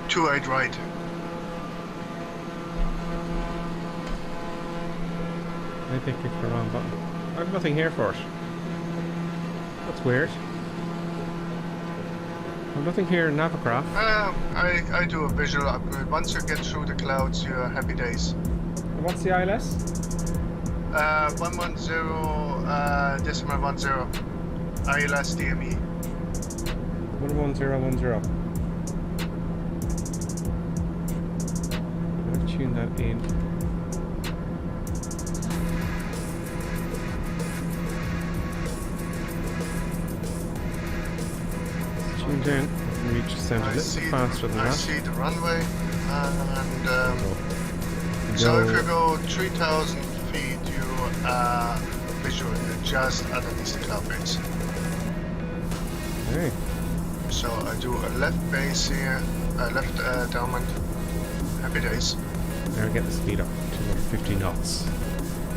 28 right. I think it's the wrong button. I have nothing here for it. That's weird. I have nothing here in Navicraft. I do a visual upgrade. Once you get through the clouds, you're happy days. What's the ILS? 110.10 ILS DME. 11010. I'll tune that in. Tuned in. Reach center a little faster than I that. see the runway, and so if you go 3,000 feet, you are visually just underneath the cloud base. Okay. So I do a left base here, left downwind. Happy days. Now get the speed up to 50 knots.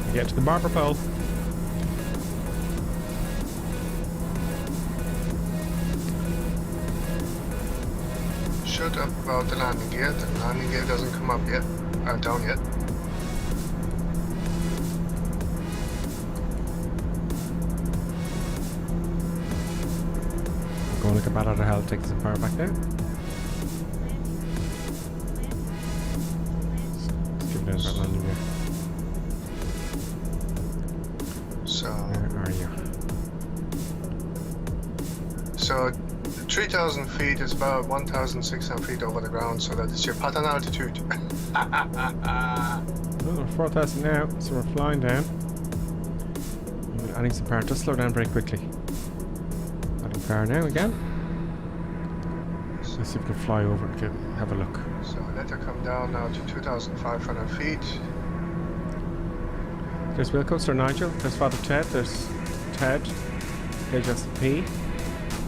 We get to the barber pole. Shut up about the landing gear. The landing gear doesn't come up yet, down yet. Going like a bat out of hell, take some power back down. Let's give it that landing gear. So, Where are you? so 3,000 feet is about 1,600 feet over the ground, so that is your pattern altitude. Oh, we're 4,000 now, so we're flying down. We're adding some power. Just slow down very quickly. Adding power now again. Let's see if we can fly over to have a look. So let her come down now to 2,500 feet. There's Wheel Coaster Nigel, there's Father Ted, there's Ted, KJSP.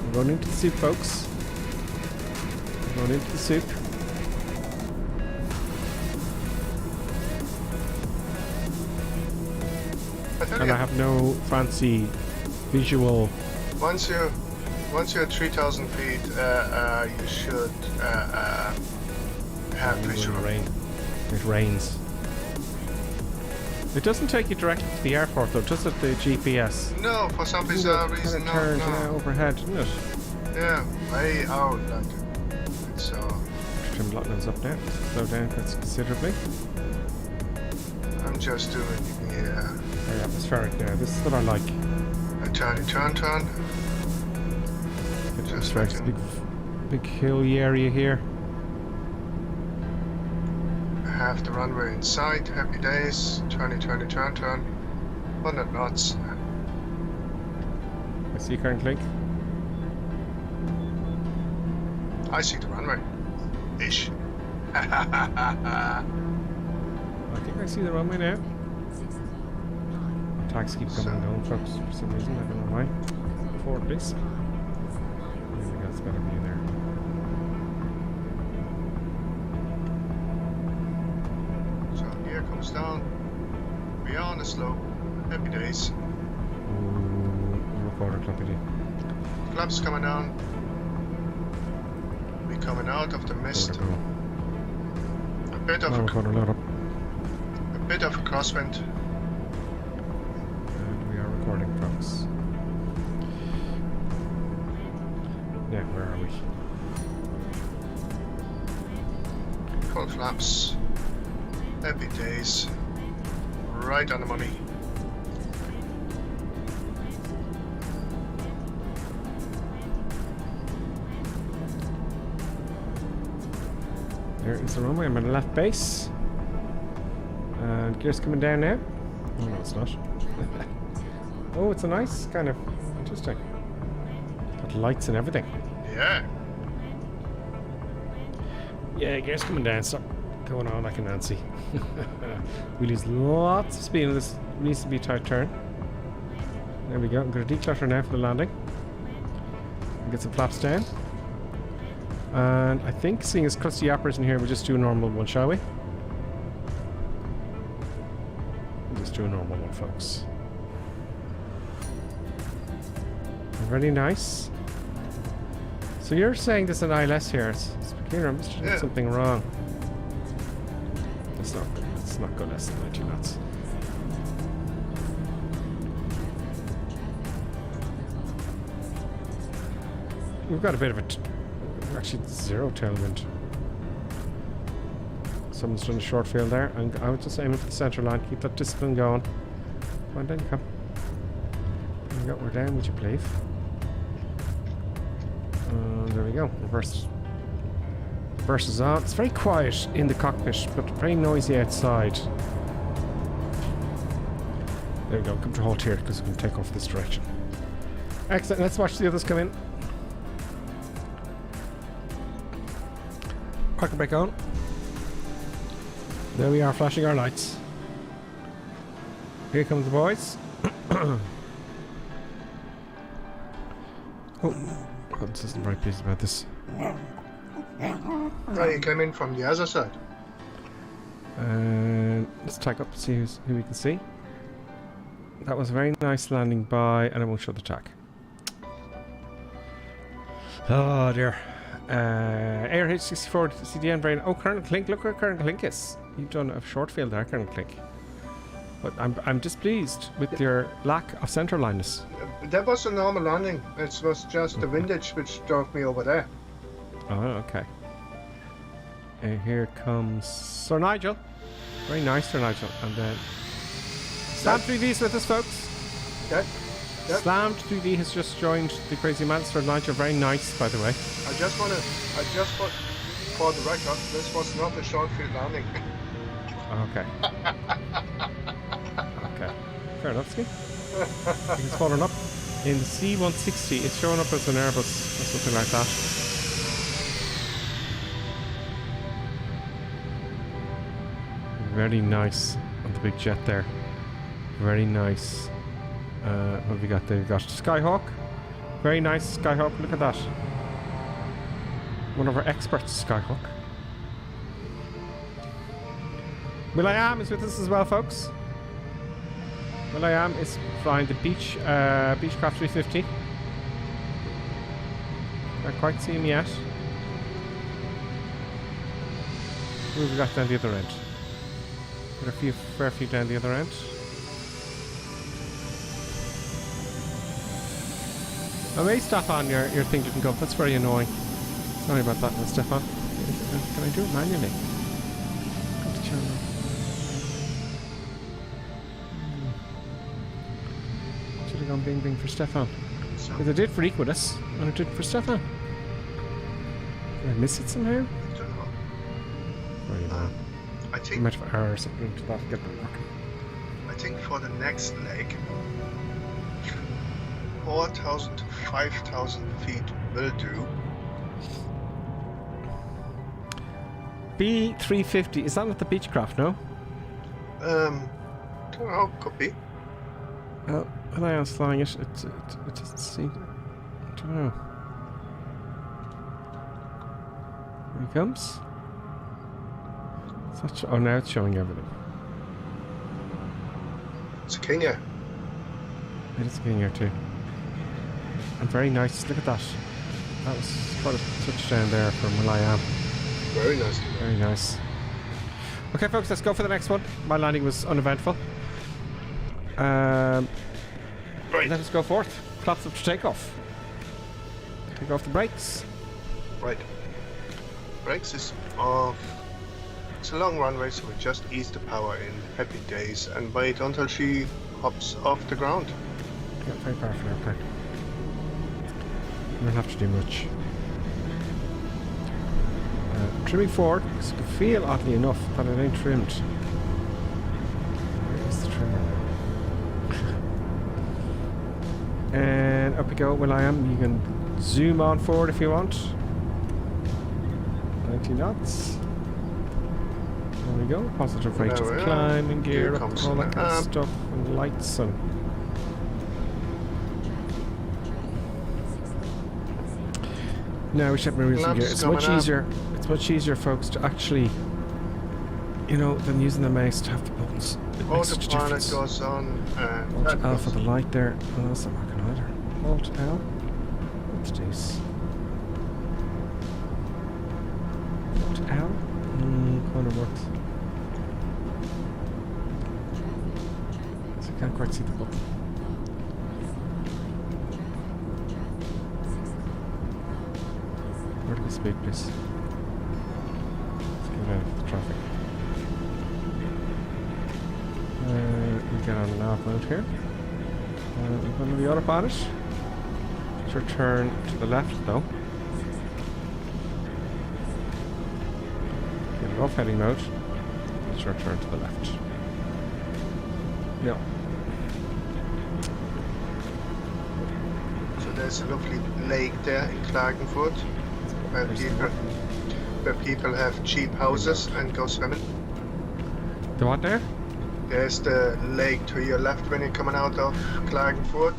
We're going into the soup, folks. We're going into the soup. And I have no fancy visual. Once you're at 3,000 feet, you should have visual. Rain. It rains. It doesn't take you directly to the airport though, just at the GPS. No, for some bizarre reason, no. Overhead, isn't it? Yeah, way out, like it's Tim Lotland's up now. Slow down considerably. I'm just doing Very atmospheric now. This is what I like. a turn. Bit atmospheric. It's a big hilly area here. Half the runway inside. Happy days. Turn. 100 knots. I see current link. I see the runway. Ish. I think I see the runway now. Tags keep coming down, folks, for some reason. I don't know why. Forward, please. There we go, it's better view there. So gear comes down. We are on the slope. Happy days. Ooh, recorder clumpy. Flaps coming down. We coming out of the mist. A bit of Recorder load up. a bit of a crosswind. And we are recording, folks. Yeah, where are we? Full flaps. Happy days. Right on the money. There is the runway. I'm at the left base. And gear's coming down now. Oh, no, it's not. Oh, it's a nice kind of interesting. Got lights and everything. Yeah. Yeah, gear's coming down. Stop going on like a Nancy. We lose lots of speed in this. Needs to be a tight turn. There we go. I'm going to declutter now for the landing. And get some flaps down. And I think, seeing as Crusty Yapper's in here, we'll just do a normal one, shall we? We'll just do a normal one, folks. Very nice. So you're saying there's an ILS here. Here, I must have done something wrong. Let's not go less than 90 knots. We've got a bit of a... actually, zero tailwind. Someone's done a short field there, and I was just aiming for the centre line. Keep that discipline going. Come on, down you come. There we go, we're down, would you please? There we go, reverse. Reverse is on. It's very quiet in the cockpit, but very noisy outside. There we go, come to halt here, because we can take off this direction. Excellent, let's watch the others come in. Parking brake on. There we are, flashing our lights. Here comes the boys. Oh, God's isn't very pleased about this. Oh, you came in from the other side. Let's tag up, see who we can see. That was a very nice landing by, and I won't show the tag. Oh dear. ARH64 CDN very. Oh, Colonel Clink, look where Colonel Clink is. You've done a short field there, Colonel Clink. But I'm displeased with your lack of centre lineness. That was a normal landing. It was just the windage which drove me over there. Oh, okay. And here comes Sir Nigel. Very nice, Sir Nigel. And then Slammed 3D's with us, folks. Yeah. Yep. Slammed 3D has just joined the Crazy Man. Sir Nigel, very nice, by the way. I just put, for the record, this was not a short field landing. Okay. Okay. Fair enough, Ski. It's fallen up. In the C-160, it's showing up as an Airbus or something like that. Very nice on the big jet there. Very nice. What have we got there? We've got Skyhawk. Very nice Skyhawk. Look at that. One of our experts, Skyhawk. Will.i.am is with us as well, folks. Will.i.am is flying the Beechcraft 350. Can't quite see him yet. Who have we got down the other end? Got a fair few down the other end. I may stop on your thing didn't go. That's very annoying. Sorry about that, Stefan. Can I do it manually? Go to channel. Should have gone bing bing for Stefan. So, Because I did for Equidus, and I did for Stefan. Did I miss it somehow? I don't know. Very well. I I think might have hours something to that, get that working. I think for the next leg, 4,000 to 5,000 feet will do. B350, is that not the Beechcraft, no? Don't know, could be. Well, when I was flying it, it doesn't seem. I don't know. Here he comes. Oh, now it's showing everything. It's a King, yeah. It is getting here too. And very nice. Look at that. That was quite a touchdown there from where I am. Very nice. Very nice. Okay, folks, let's go for the next one. My landing was uneventful. Right. Let us go forth. Plots up to takeoff. Take off the brakes. Right. Brakes is off. It's a long runway, so we just ease the power in. Happy days, and wait until she hops off the ground. Yeah, very powerful airplane. You don't have to do much. Trimming forward, because you can feel, oddly enough, that it ain't trimmed. Where is the trimmer? And up we go. Well, I am. You can zoom on forward if you want. 90 knots. There we go. Positive rate There of we are. climb and gear Here up, comes all that kind of up. stuff, and lights and. Now we should have my reason Lamps gear. It's coming much up. easier. It's much easier, folks, to actually, you know, than using the mouse to have the buttons. It makes such a Autopilot difference. goes on, and Alt that L goes. for the light there. Oh, that's not working either. Alt L. What's this? Alt L? Kind of works. So I can't quite see the button. Where do we speed, please? Let's get out of the traffic. We get on the nav mode here. We're going to the autopilot. Let's turn to the left though. Get it off heading mode. Let's turn to the left. Yeah. So there's a lovely lake there in Klagenfurt where people have cheap houses and go swimming. The what there? There's the lake to your left when you're coming out of Klagenfurt,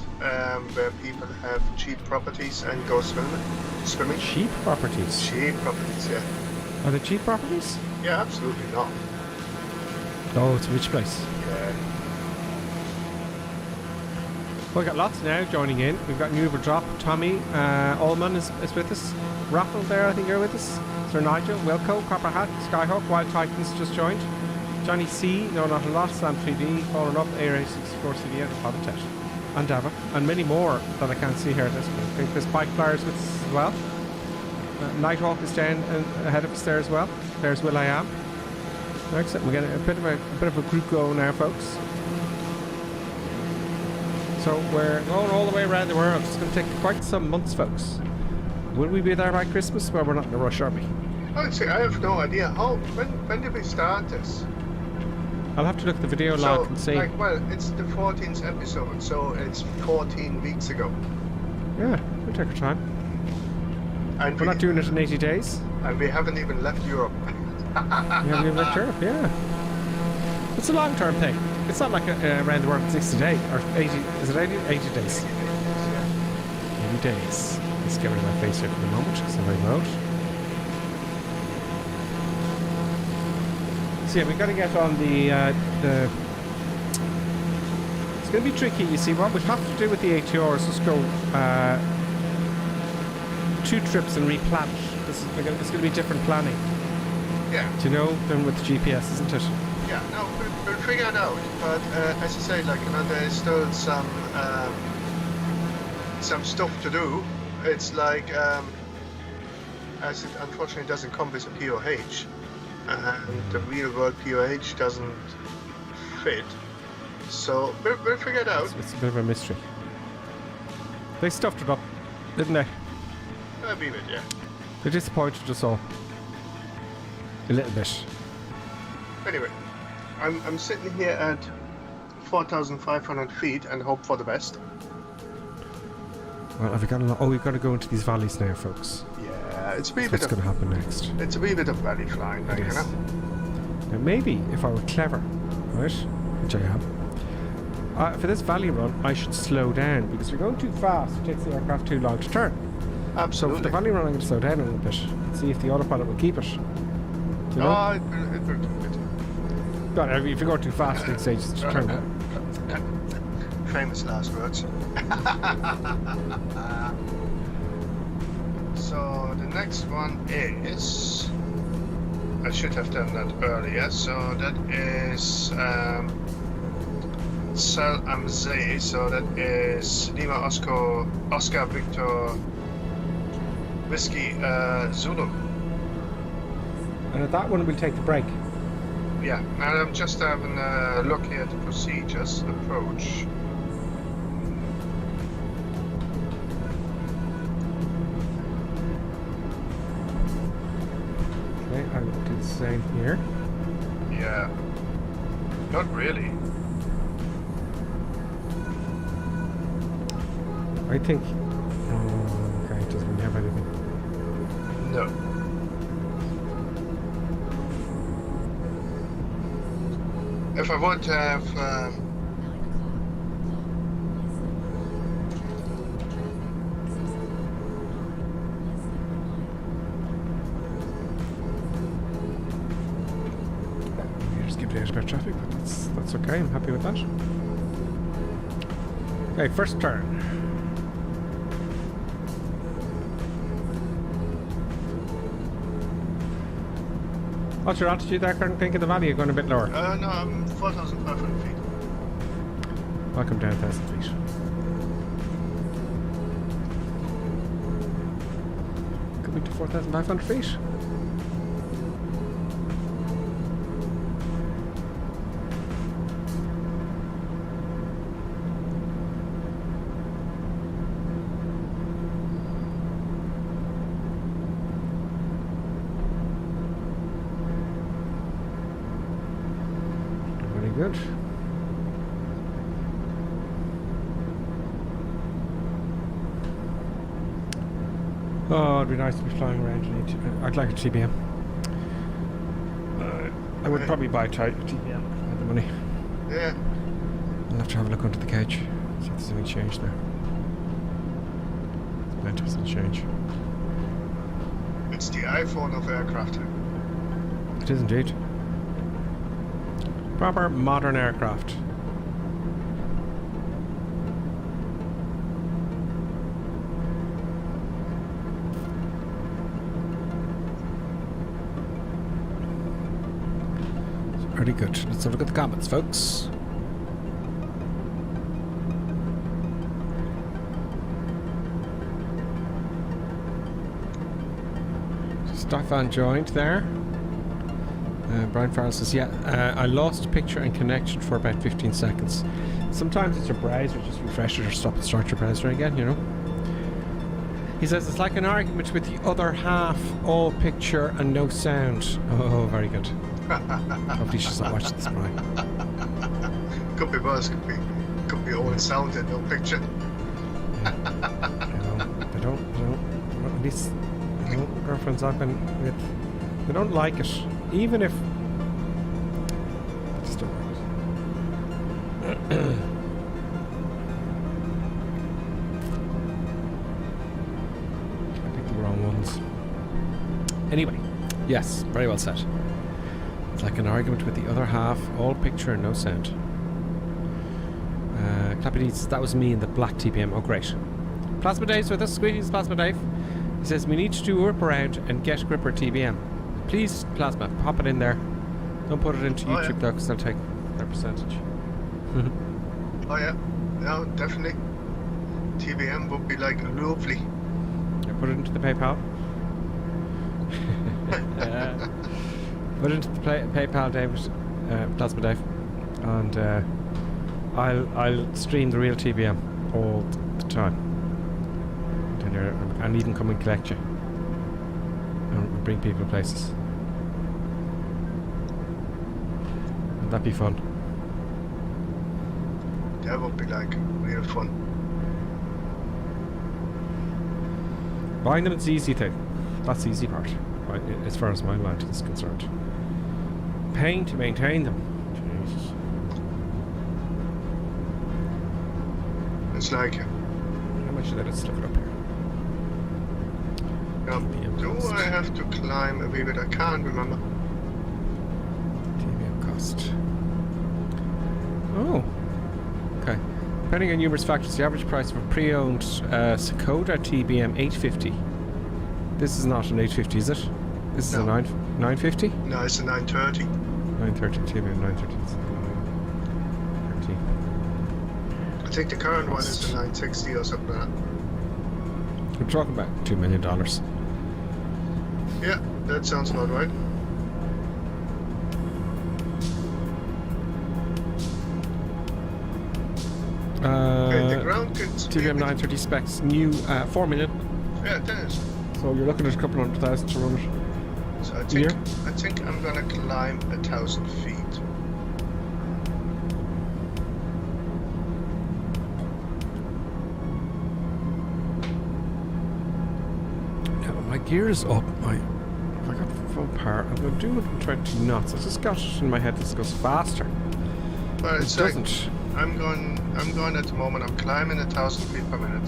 where people have cheap properties and go swimming. Cheap properties. Cheap properties, yeah. Are they cheap properties? Yeah, absolutely not. Oh, it's a rich place. Yeah. Well, we've got lots now joining in. We've got New Drop, Tommy, Allman is with us. Raffle there, I think you're with us. Sir Nigel, Wilco, Copper Hat, Skyhawk, Wild Titans just joined. Johnny C, no not a lot, Sam 3D, Fallen Up, ARA64 CD, and Habitat, and Dava, and many more that I can't see here at this point. I think there's Bike Flyers with us as well. Nighthawk is down ahead of us there as well. There's Will I Am. Excellent. We're getting a bit of a group going now, folks. So we're going all the way around the world. It's going to take quite some months, folks. Will we be there by Christmas? Well, we're not in a rush, are we? Actually, I have no idea. When did we start this? I'll have to look at the video log and see. It's the 14th episode, so it's 14 weeks ago. Yeah, we'll take our time. And We're not doing it in 80 days. And we haven't even left Europe. We haven't even left Europe, yeah. It's a long-term thing. It's not like around the world in 60 days, or 80, is it 80? 80 days. 80 days. Let's get rid of my face here for the moment, because I'm very loud. So yeah, we've got to get on the... It's going to be tricky, you see. What we'd have to do with the ATR is just go 2 trips and replan it. It's going to be different planning. Yeah. Do you know, than with the GPS, isn't it? Yeah, no, we'll figure it out. But as you say, there's still some stuff to do. It's like as it unfortunately doesn't come with a POH, and the real world POH doesn't fit. So we'll figure it out. It's a bit of a mystery. They stuffed it up, didn't they? A wee bit, yeah. They disappointed us all. A little bit. Anyway, I'm sitting here at 4,500 feet and hope for the best. Well, have we got a lot? Oh, we've got to go into these valleys now, folks. Yeah, it's a wee What's bit going of to happen next? it's a wee bit of valley flying, like, It you is. know. Now, maybe if I were clever, right, which I am, for this valley run, I should slow down because if you're going too fast, it takes the aircraft too long to turn. So for Absolutely. the valley run, I'm going to slow down a little bit and see if the autopilot will keep it. You know? Oh, it will do it. But if you go too fast, it says just turn it. Famous last words. So the next one is, I should have done that earlier. So that is Sal Amze. So that is Lima Oscar Victor Whiskey Zulu. And at that one, we'll take the break. Yeah, and I'm just having a look here at the procedures, approach. Okay, I will do the same here. Yeah. Not really. I think. Okay, it doesn't really have anything. No. If I want to have You just give it about traffic, but that's okay. I'm happy with that. Okay, first turn. What's your altitude there, Karen? Think of the valley. You're going a bit lower. no, I'm 4,500 feet. Welcome down 1,000 feet. Coming to 4,500 feet. Very good. Oh, it'd be nice to be flying around. I'd like a TBM. I would probably buy a TBM if I had the money. Yeah. I'll have to have a look under the couch. See if there's any change there. There's 90% change. It's the iPhone of aircraft. It is indeed. Proper modern aircraft. Pretty good. Let's have a look at the comments, folks. Stefan joined there. Brian Farrell says, yeah, I lost picture and connection for about 15 seconds. Sometimes it's your browser, just refresh it or stop and start your browser again, you know. He says, it's like an argument with the other half, all picture and no sound. Oh, very good. Hopefully she's not watching this, Brian. Could be worse, could be all sound and no picture. Yeah. They don't, at least, girlfriends I've been with, they don't like it. Even if, they just don't like it. I picked the wrong ones. Anyway, yes, very well said. It's like an argument with the other half, all picture and no sound. Clappy Deeds, that was me in the black TPM. Oh, great. Plasma Dave's with us. Squeezy's Plasma Dave. He says, we need to do a whip around and get gripper TBM. Please, Plasma, pop it in there. Don't put it into YouTube, though, because they'll take their percentage. Oh, yeah. No, definitely. TBM would be like lovely. Yeah, put it into the PayPal. Put into the PayPal, David, Plasma Dave, and I'll stream the real TBM all the time. And even come and collect you and bring people places. Would that be fun? That would be like real fun. Buying them is the easy thing. That's the easy part, right, as far as my mind is concerned. Paying to maintain them. Jesus. It's like, How much should I just look it up here? do I have to climb a wee bit? I can't remember. TBM cost. Oh. Okay. Depending on numerous factors, the average price of a pre-owned Skoda TBM 850. This is not an 850, is it? This is No. a 950? No, it's a 930. 930 TBM 930. It's 930. I think the current one is the 960 or something like that. We're talking about $2 million. Yeah, that sounds about right. Okay, the ground gets TBM 930 specs, new 4 million. Yeah, it is. So you're looking at a couple $100,000 to run it. So Year? I think I'm gonna climb 1,000 feet. Yeah, my gear is up. If I got full power, I'm going to do 120 knots. I just got it in my head this goes faster. But It it's like, doesn't. I'm going at the moment. I'm climbing 1,000 feet per minute,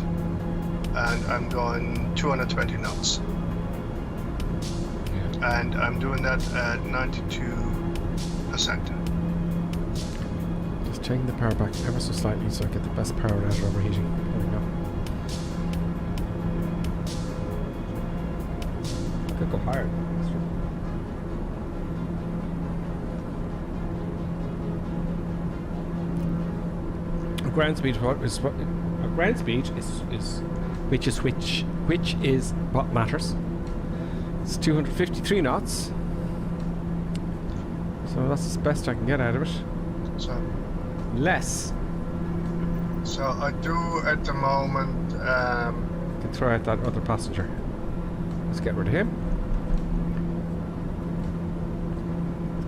and I'm going 220 knots, Yeah. and I'm doing that at 92%. Just changing the power back ever so slightly so I get the best power out of overheating. There we go. I could go higher. Ground speed is what ground speed is which is what matters. It's 253 knots, so that's the best I can get out of it. So Less, I do at the moment. I can throw out that other passenger. Let's get rid of him.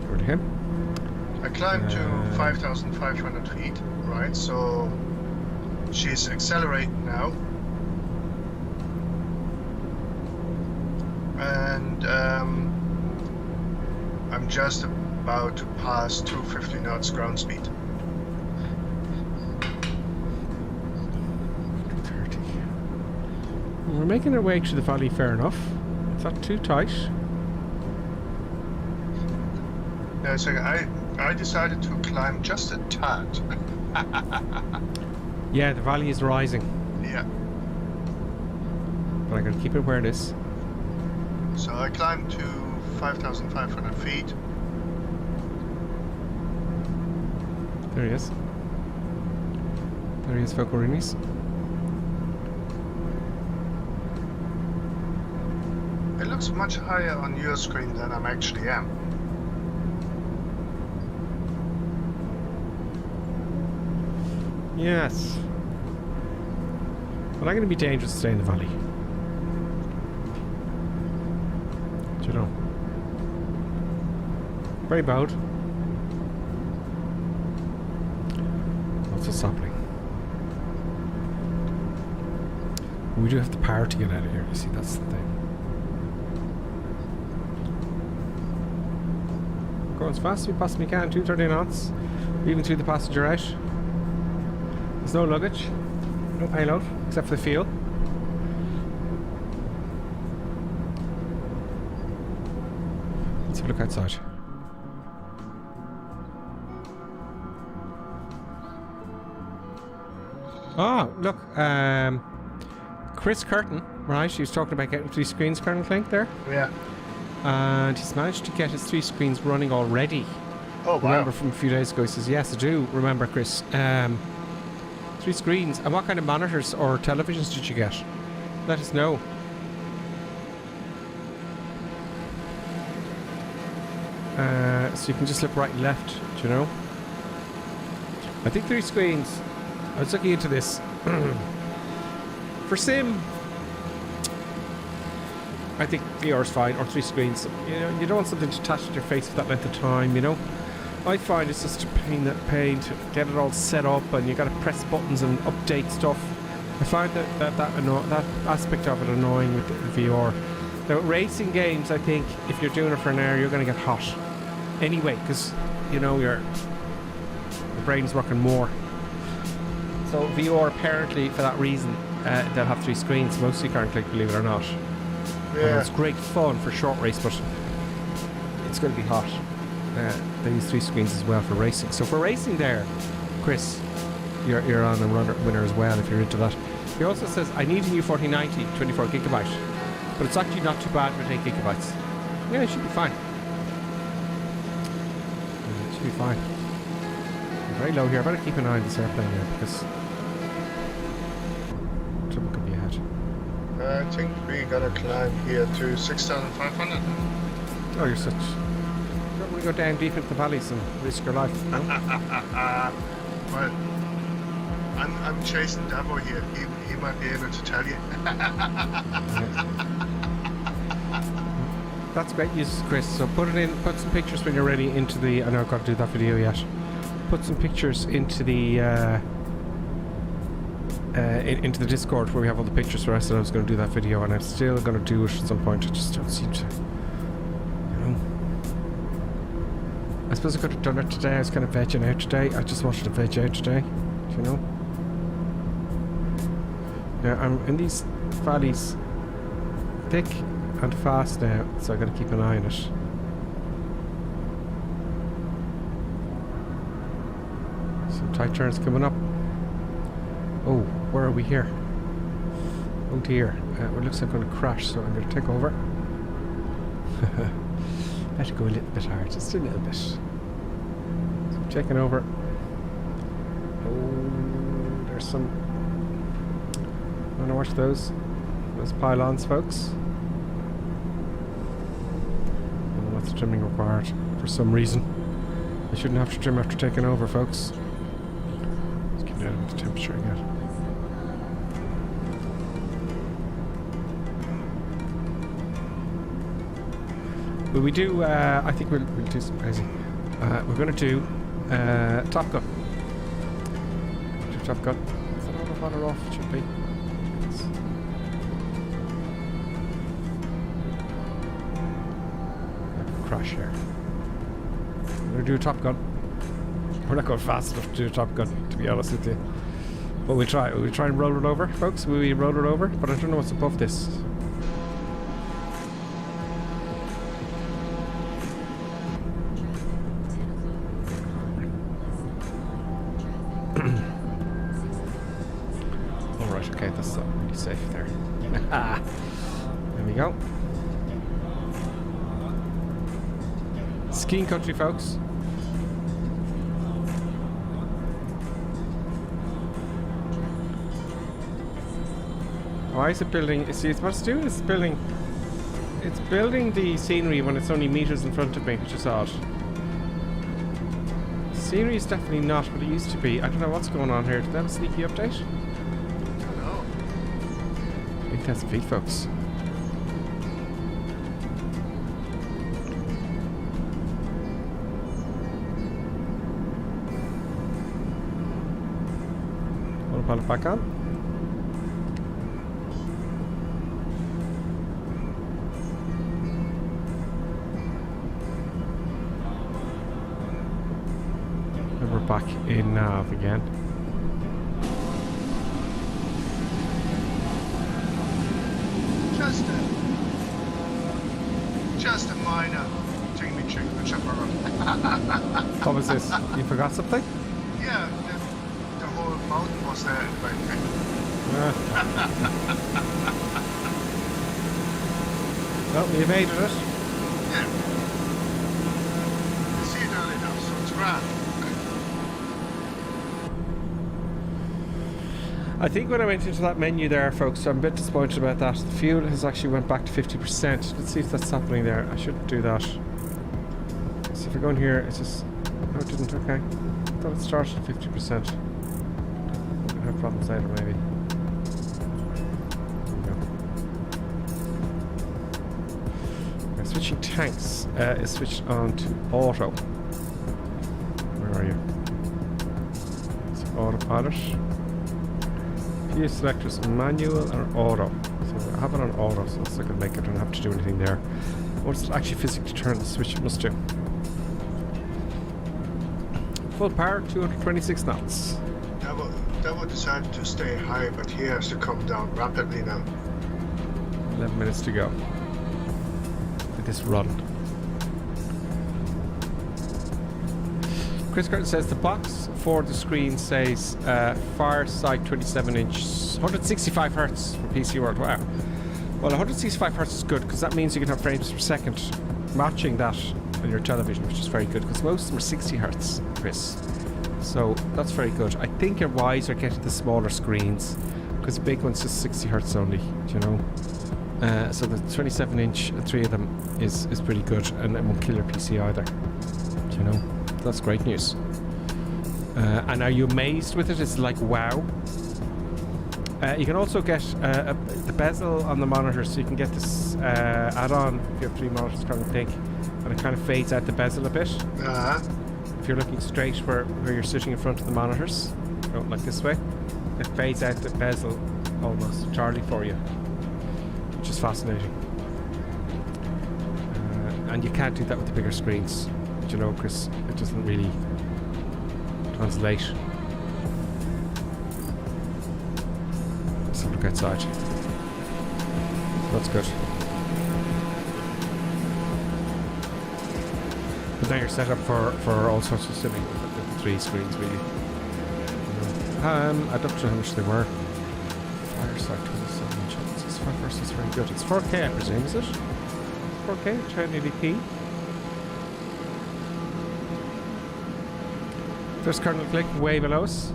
Get rid of him. I climbed to 5,500 feet, right? So she's accelerating now, and I'm just about to pass 250 knots ground speed. 230. We're making our way through the valley fair enough. It's not too tight. Yeah, so I decided to climb just a tad. Yeah, the valley is rising, Yeah. but I gotta keep it where it is. So I climbed to 5,500 feet. There he is. There he is, Focorinis. It looks much higher on your screen than I actually am. Yes. But I'm gonna be dangerous to stay in the valley. Do you know? Very bowed. Lots of sapling. We do have the power to get out of here, you see, that's the thing. Go as fast as we possibly can, 230 knots. Even through the passenger out. There's no luggage, no payload, except for the fuel. Let's have a look outside. Oh, look, Chris Curtin, right, he was talking about getting 3 screens, Colonel Clink, there. Yeah. And he's managed to get his 3 screens running already. Oh, wow. Remember from a few days ago, he says, yes, I do remember, Chris. 3 screens. And what kind of monitors or televisions did you get? Let us know. So you can just slip right and left, do you know? I think 3 screens. I was looking into this. For sim, I think VR is fine, or 3 screens. You know, you don't want something attached to your face for that length of time, you know? I find it's just a pain to get it all set up, and you got to press buttons and update stuff. I find that aspect of it annoying with the VR. Now, racing games, I think, if you're doing it for an hour, you're going to get hot. Anyway, because, you know, your brain's working more. So VR, apparently, for that reason, they'll have 3 screens. Mostly currently, believe it or not. Yeah. It's great fun for short race, but it's going to be hot. They use 3 screens as well for racing. So for racing there, Chris, you're on a winner as well if you're into that. He also says, I need a new 4090 24 gigabyte, but it's actually not too bad for 8 gigabytes. Yeah, it should be fine. It should be fine. I'm very low here. I better keep an eye on this airplane here because trouble could be ahead. I think we're gonna climb here to 6,500. Oh, you're such... Don't want to go down deep into the valleys and risk your life, no? Well, I'm chasing Davo here. He might be able to tell you. That's great news, Chris. So put some pictures when you're ready into the... I know I've got to do that video yet. Put some pictures into the into the Discord where we have all the pictures for us. And I was going to do that video, and I'm still going to do it at some point. I just don't seem to, you know. I suppose I could have done it today. I was kind of vegging out today. I just wanted to veg out today, you know. Now I'm in these valleys, thick and fast now, so I got to keep an eye on it. Some tight turns coming up. Oh, where are we here? Oh dear, it looks like I'm going to crash, so I'm going to take over. Better go a little bit hard, just a little bit. So I'm taking over. Oh, there's some... I'm going to watch those pylons, folks. Lots of trimming required for some reason. I shouldn't have to trim after taking over, folks. Let's keep it out of the temperature again. Will we do, I think we'll do some crazy. We're going to do Top Gun. Do Top Gun. Is that on or off? It should be. Crash here. We're going to do a Top Gun. We're not going fast enough to do a Top Gun, to be honest with you. But we'll try. We'll try and roll it over, folks. Will we roll it over? But I don't know what's above this. Alright, okay, that's really safe there. There we go. Skiing country, folks. Why is it building? See, it's what's doing is building. It's building the scenery when it's only meters in front of me, which is odd. Scenery is definitely not what it used to be. I don't know what's going on here. Did that have a sneaky update? No. 8,000 feet, folks. Autopilot back on. And we're back in nav again. Just a minor thingy-chick, which I forgot. What was this? You forgot something? Yeah, the whole mountain was there in the back. Well, you made it. Yeah. You see it early enough, so it's grand. I think when I went into that menu there, folks, I'm a bit disappointed about that. The fuel has actually went back to 50%. Let's see if that's happening there. I shouldn't do that. if I go in here, it's just... No, it didn't, okay. I thought it started at 50%. I have problems later, maybe. There we go. Now, switching tanks is switched on to auto. Where are you? It's autopilot. View selectors, manual or auto. So I have it on auto, so it's not going to make it. I don't have to do anything there. Once it actually physically turn the switch, it must do. Full power, 226 knots. That would decide to stay high, but he has to come down rapidly now. 11 minutes to go with this run. Chris Curtin says the box for the screen says Fireside 27-inch, 165 hertz for PC World. Wow. Well, 165 hertz is good because that means you can have frames per second matching that on your television, which is very good because most of them are 60 hertz, Chris. So that's very good. I think you're wiser getting the smaller screens because the big one's just 60 hertz only, do you know? So the 27-inch, three of them, is pretty good, and it won't kill your PC either. Do you know? That's great news. And are you amazed with it? It's like wow. You can also get the bezel on the monitor, so you can get this add-on if you have 3 monitors, kind of thing, and it kind of fades out the bezel a bit. If you're looking straight where you're sitting in front of the monitors, like this way, it fades out the bezel almost entirely for you, which is fascinating. And you can't do that with the bigger screens. Do you know, Chris? It doesn't really translate. Let's have a look outside. That's good. But now you're set up for all sorts of simming with the 3 screens, really. I don't know how much they were. Fireside 27-inch. This first is very good. It's 4K, I presume, is it? 4K, 1080p. There's Colonel Click way below us.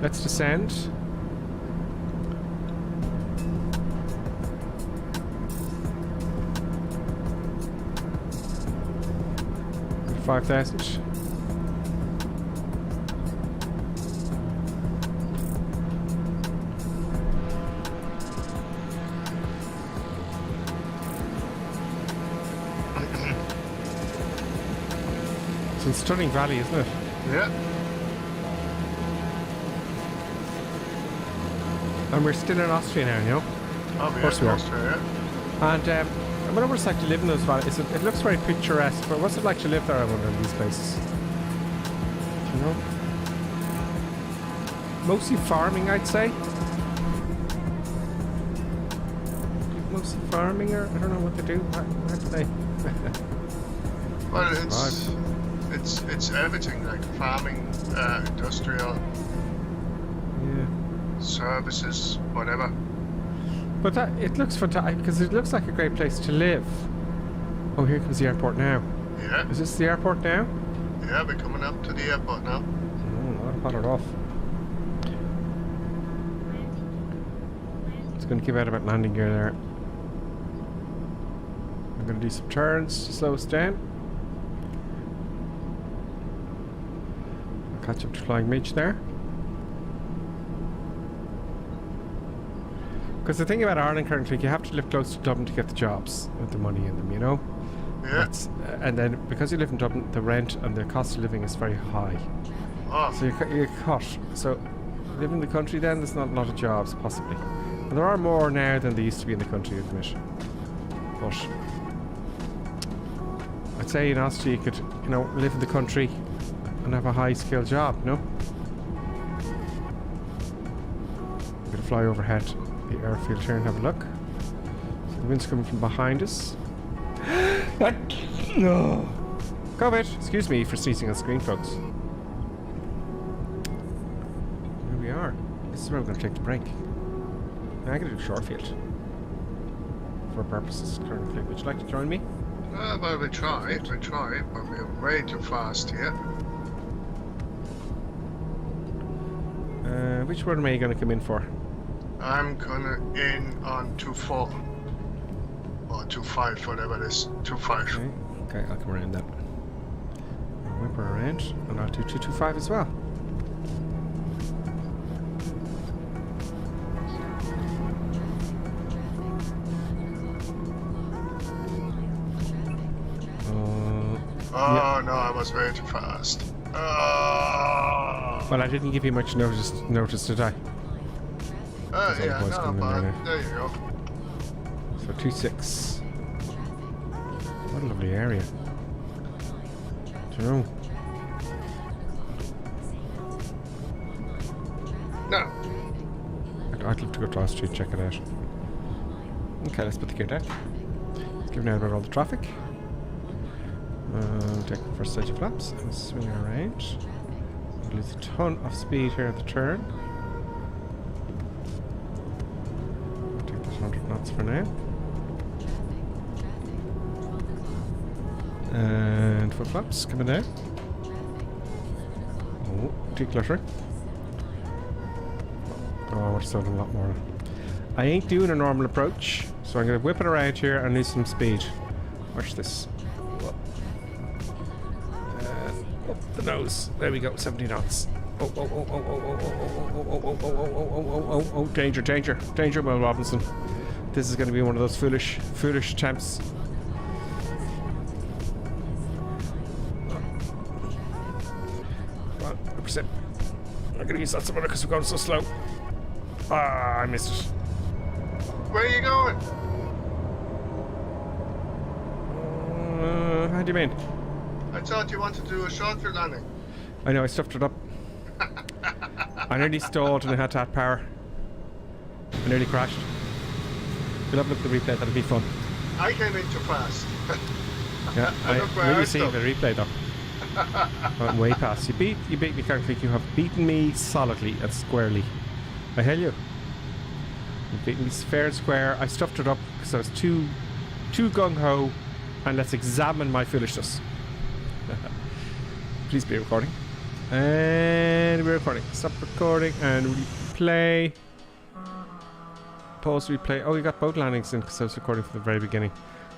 Let's descend. 5,000. It's a stunning valley, isn't it? Yeah. And we're still in Austria now, you know? Oh, of course we are. Austria, yeah. And I wonder what it's like to live in those valleys. It looks very picturesque, but what's it like to live there, I wonder, in these places? Do you know? Mostly farming, I'd say. Mostly farming, or I don't know what they do. How do they? Well, it's everything, like farming, industrial, Yeah. services, whatever. But it looks fantastic because it looks like a great place to live. Oh, here comes the airport now. Yeah. Is this the airport now? Yeah, we're coming up to the airport now. I'll pat it off. It's going to give out about landing gear there. I'm going to do some turns to slow us down. I'll catch up to Flying Midge there. Because the thing about Ireland currently, you have to live close to Dublin to get the jobs with the money in them, you know? Yeah. And then because you live in Dublin, the rent and the cost of living is very high. Oh. So you're cut. So living in the country then, there's not a lot of jobs, possibly. And there are more now than there used to be in the country, I admit. But I'd say in Austria you could, you know, live in the country and have a high-skilled job, you know? I'm going to fly overhead the airfield here and have a look. So the wind's coming from behind us. No. COVID! Excuse me for sneezing on screen, folks. Here we are. This is where we're going to take the break. Now I'm going to do short field. For purposes currently. Would you like to join me? Well, we try, but we're way too fast here. Which one am I going to come in for? I'm gonna in on 2-4 or 2-5, whatever it is. 2-5. Okay, I'll come around that. We're around, and I'll do 225 as well. Oh no, I was way too fast. Well, I didn't give you much notice, did I? Yeah, boys no, coming in but there there you go. So 2.6. What a lovely area. Do you know? No. I'd love to go to Austria and check it out. Okay, let's put the gear down. Let's give now about all the traffic. Take the first stage of flaps and swing around. We lose a ton of speed here at the turn. Take this 100 knots for now. And foot flaps coming down. Oh, decluttering. Oh, we're still doing a lot more. I ain't doing a normal approach, so I'm going to whip it around here and lose some speed. Watch this. Up the nose. There we go, 70 knots. Oh, danger, danger, danger, Will Robinson. This is going to be one of those foolish attempts. Come on, 100%. I'm going to use that some other because we're going so slow. Ah, I missed it. Where are you going? How do you mean? I thought you wanted to do a short field landing. I know, I stuffed it up. I nearly stalled and I had to add power. I nearly crashed. We'll have a look at the replay, that'll be fun. I came in too fast. Yeah, I look where I really see the stopped. replay though. I'm way past. You beat me, Carrick. You have beaten me solidly and squarely. I tell you. You've beaten me fair and square. I stuffed it up because I was too gung-ho, and let's examine my foolishness. Please be recording. And we're recording. Stop recording and replay. Pause replay. Oh, you got both landings in because I was recording from the very beginning.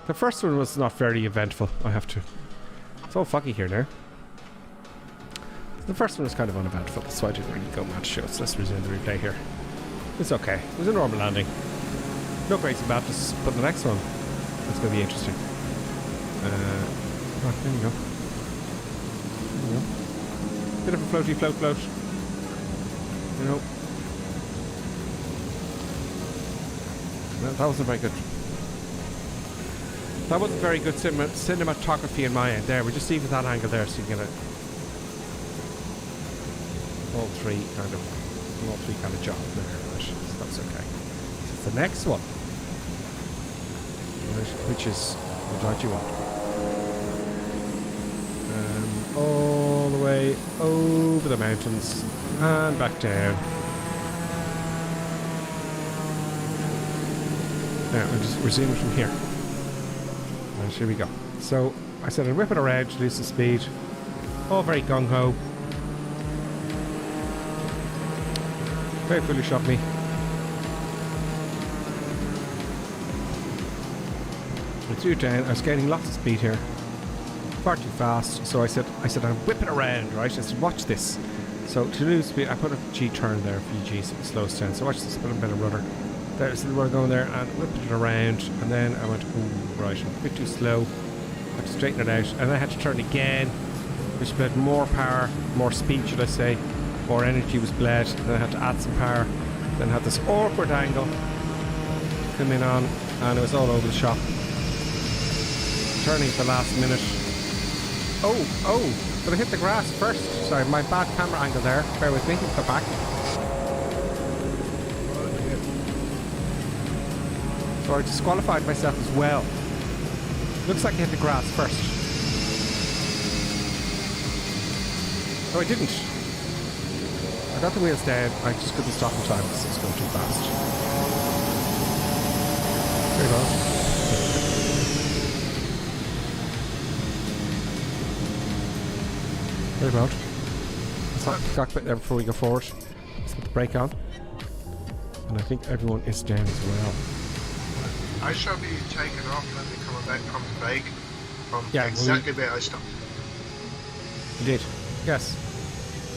The first one was not very eventful, I have to. It's all foggy here now. The first one was kind of uneventful, so I didn't really go mad show. So let's resume the replay here. It's okay. It was a normal landing. No crazy badness, but the next one is going to be interesting. Oh, there you go. There you go. Bit of a floaty float. You know. Well, that wasn't very good. That wasn't very good cinematography in my end. There, we just leave it that angle there so you can get it. All three kind of job there, right? So that's okay. So it's the next one, which is the dodgy one. All the way over the mountains and back down. Now we'll just resume it from here. And here we go. So I said I'd whip it around to lose some speed. All very gung-ho. Very foolish of me. I threw it down. I was gaining lots of speed here. Far too fast. So I said I'd whip it around, right? I said, watch this. So to lose speed, I put a G turn there for G so it slows down. So watch this, put a bit of rudder. There's the rudder going there and whipped it around. And then I went, oh, right, I'm a bit too slow. I had to straighten it out. And I had to turn again, which meant more power, more speed, should I say. More energy was bled. Then I had to add some power. Then I had this awkward angle come in on, and it was all over the shop. Turning at the last minute. Oh, but I hit the grass first. Sorry, my bad camera angle there. Bear with me, go back. So I disqualified myself as well. Looks like I hit the grass first. Oh, I didn't. I got the wheels down, I just couldn't stop in time because it was going too fast. Very well. Very well. Let's stop the cockpit there before we go forward. Let's put the brake on. And I think everyone is down as well. I shall be taken off when we come back from the break from Yeah, exactly where I stopped. Indeed. Yes.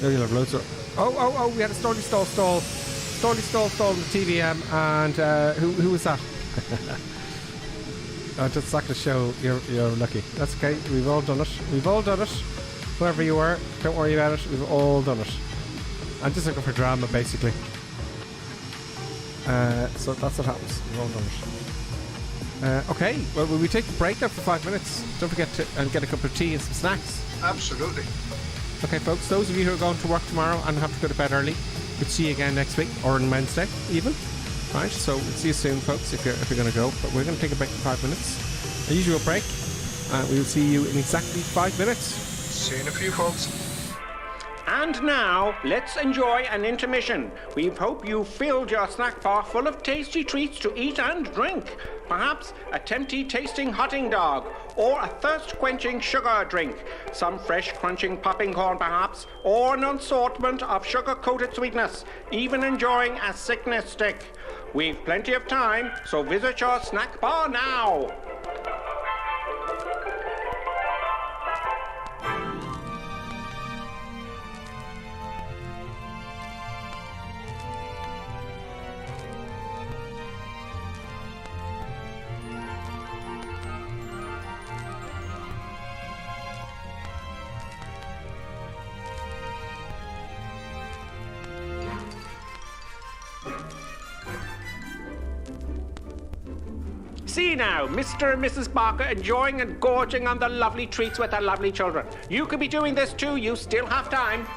There you'll have loads of... Oh, we had a Stolly stall in the TVM, and who was that? Just not going to show you're lucky. That's okay. We've all done it. Whoever you were, don't worry about it. We've all done it. I'm just looking for drama, basically. So that's what happens. We've all done it. Okay. Well, will we take a break there for 5 minutes? Don't forget to get a cup of tea and some snacks. Absolutely. Okay, folks. Those of you who are going to work tomorrow and have to go to bed early, we'll see you again next week, or on Wednesday, even. Right, so we'll see you soon, folks, if you're going to go. But we're going to take a break for 5 minutes. A usual break. We will see you in exactly 5 minutes. See you in a few, folks. And now, let's enjoy an intermission. We hope you filled your snack bar full of tasty treats to eat and drink. Perhaps a tempting tasting hotting dog, or a thirst-quenching sugar drink. Some fresh crunching popping corn, perhaps, or an assortment of sugar-coated sweetness. Even enjoying a sickness stick. We've plenty of time, so visit your snack bar now. See now, Mr. and Mrs. Barker enjoying and gorging on the lovely treats with their lovely children. You could be doing this too, you still have time.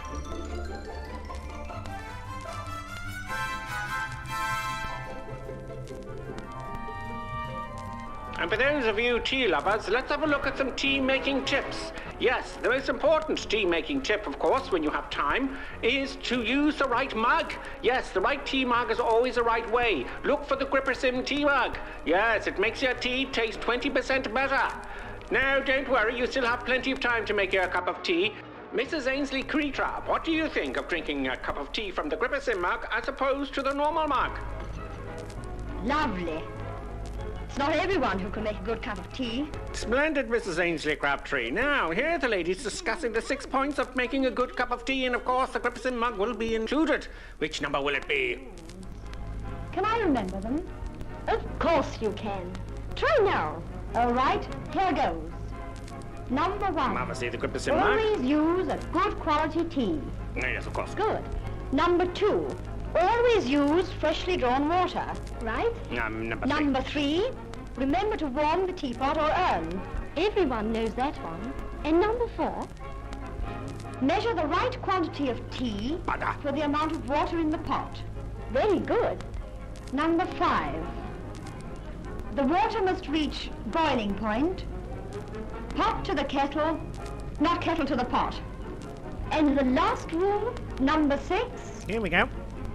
And for those of you tea lovers, let's have a look at some tea-making tips. Yes, the most important tea-making tip, of course, when you have time, is to use the right mug. Yes, the right tea mug is always the right way. Look for the Grippersim tea mug. Yes, it makes your tea taste 20% better. Now, don't worry, you still have plenty of time to make your cup of tea. Mrs. Ainsley Creetrap, what do you think of drinking a cup of tea from the Grippersim mug as opposed to the normal mug? Lovely. It's not everyone who can make a good cup of tea. Splendid, Mrs. Ainsley Crabtree. Now, here are the ladies discussing the 6 points of making a good cup of tea, and of course the Grippersim mug will be included. Which number will it be? Can I remember them? Of course you can. Try now. All right, here goes. Number 1. Obviously the Grippersim mug. Always use a good quality tea. Yes, of course. Good. Number 2. Always use freshly drawn water, right? Number 3. Remember to warm the teapot or urn. Everyone knows that one. And number 4. Measure the right quantity of tea for the amount of water in the pot. Very good. Number 5. The water must reach boiling point. Pot to the kettle, not kettle to the pot. And the last rule, number 6. Here we go.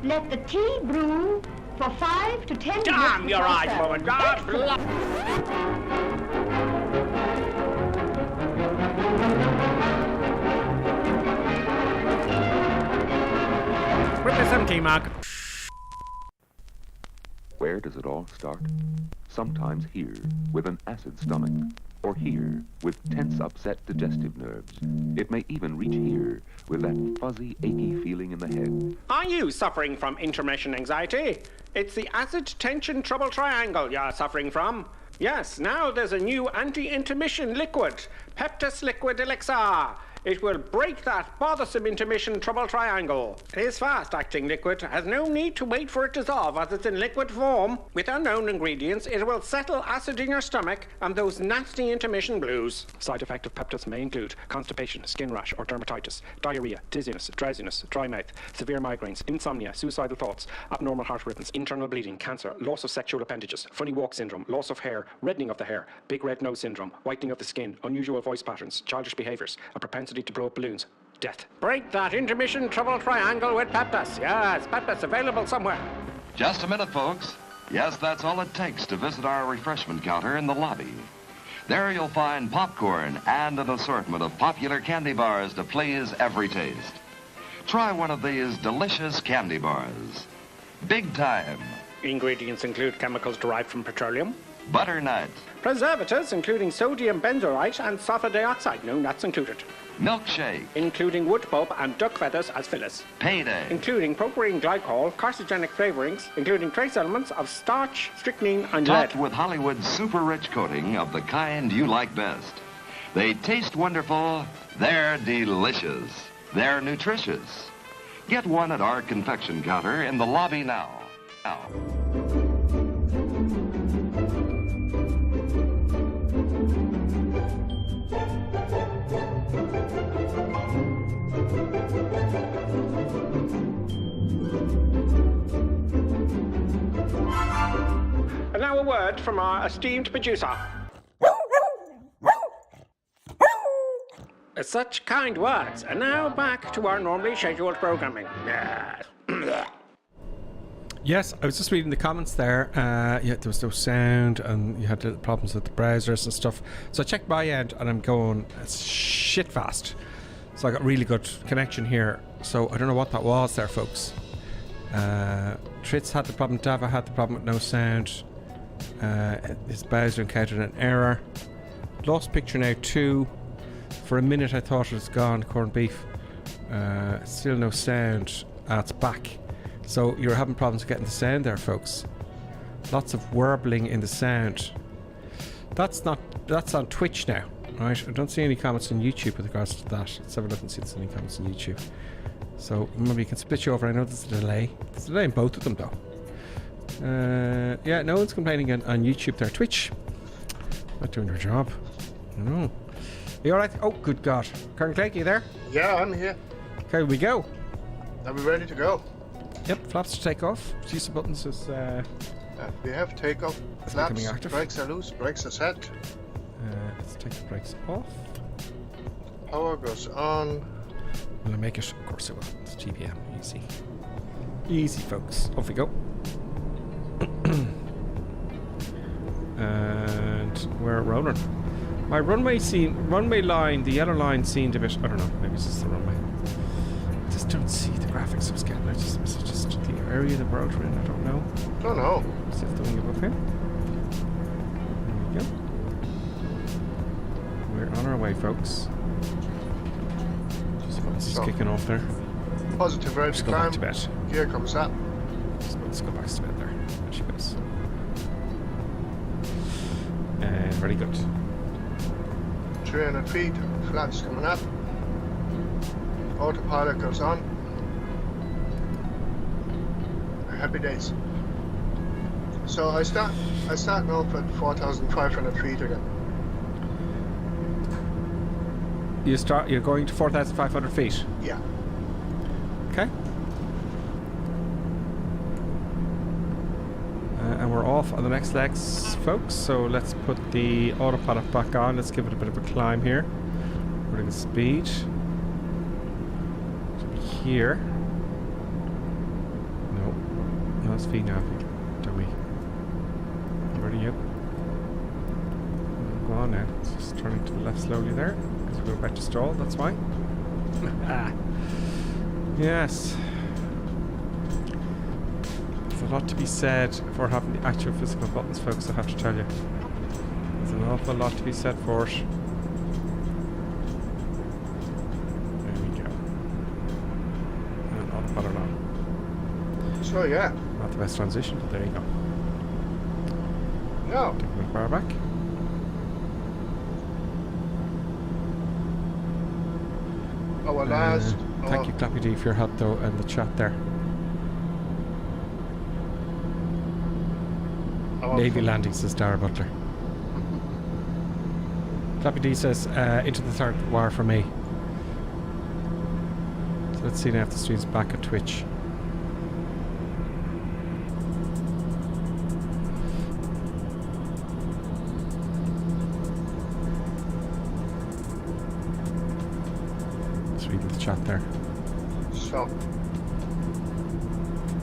Let the tea brew for 5 to 10 minutes. Damn your eyes, before woman! serving. Grippersim tea mug. Where does it all start? Sometimes here, with an acid stomach, or here, with tense, upset digestive nerves. It may even reach here, with that fuzzy, achy feeling in the head. Are you suffering from intermission anxiety? It's the acid tension trouble triangle you're suffering from. Yes, now there's a new anti-intermission liquid, Peptus Liquid Elixir. It will break that bothersome intermission trouble triangle. It is fast-acting liquid, has no need to wait for it to dissolve as it's in liquid form. With unknown ingredients, it will settle acid in your stomach and those nasty intermission blues. Side effect of Peptus may include constipation, skin rash or dermatitis, diarrhea, dizziness, drowsiness, dry mouth, severe migraines, insomnia, suicidal thoughts, abnormal heart rhythms, internal bleeding, cancer, loss of sexual appendages, funny walk syndrome, loss of hair, reddening of the hair, big red nose syndrome, whitening of the skin, unusual voice patterns, childish behaviours, a propensity to blow up balloons, death. Break that intermission trouble triangle with Peptus. Yes, Peptus available somewhere. Just a minute, folks. Yes, that's all it takes to visit our refreshment counter in the lobby. There you'll find popcorn and an assortment of popular candy bars to please every taste. Try one of these delicious candy bars. Big time. Ingredients include chemicals derived from petroleum, butternut, Preservatives, including sodium benzoate and sulfur dioxide. No nuts included. milkshake, Including wood pulp and duck feathers as fillers. payday, Including propylene glycol, carcinogenic flavorings, including trace elements of starch, strychnine, and lead. topped with Hollywood's super-rich coating of the kind you like best. They taste wonderful, they're delicious, they're nutritious. Get one at our confection counter in the lobby now. And now a word from our esteemed producer. Such kind words. And now back to our normally scheduled programming. Yes, I was just reading the comments there. Yeah, there was no sound, and you had the problems with the browsers and stuff. So I checked my end, and I'm going shit fast. So I got really good connection here. So I don't know what that was there, folks. Tritz had the problem. Dava had the problem with no sound. His browser encountered an error. Lost picture now too. For a minute I thought it was gone, corned beef. Still no sound. It's back. So you're having problems getting the sound there, folks. Lots of warbling in the sound. That's on Twitch now, right? I don't see any comments on YouTube with regards to that. Let's have a look and see if there's any comments on YouTube. So maybe you can switch over. I know there's a delay. There's a delay in both of them though. Yeah, no one's complaining on YouTube there. Twitch, not doing their job. No. Are you alright? Oh, good God. Colonel Clegg, you there? Yeah, I'm here. Okay, we go. Are we ready to go? Yep, flaps to take off. Use the buttons as We have takeoff. becoming Flaps, active. brakes are loose, brakes are set. let's take the brakes off. Power goes on. Will I make it? Of course it will. It's GPM. Easy. Easy, folks. Off we go. And we're rolling. My runway line, the yellow line seemed a bit, I don't know, maybe it's just the runway. I just don't see the graphics I was getting. It's just the area the road we're in, I don't know. Don't know. See if the wing above here. There we go. We're on our way, folks. Just buttons just kicking off there. Positive road Let's to go back climb. to bed. Here comes that. Let's go back to bed there. There she goes. And very good. 300 feet, flaps coming up. Autopilot goes on. Happy days. So I start off at 4,500 feet again. You're going to 4,500 feet. Yeah. Okay. And we're off on the next legs, folks. So let's put the autopilot back on. Let's give it a bit of a climb here. We're going to speed. Should be here. No, that's V nav. Dummy. Where are you? Go on now. It's just turning to the left slowly there. Because we're about to stall. That's why. Yes. There's a lot to be said for having the actual physical buttons, folks, I have to tell you. There's an awful lot to be said for it. There we go. And autopilot on. So yeah. Not the best transition, but there you go. No. Taking the bar back. Our last. Thank you, Clappy D, for your help, though, and the chat there. Navy landing, says Dara Butler. Clappy D says, into the third wire for me. So let's see now if the stream's back on Twitch. Just reading the chat there. So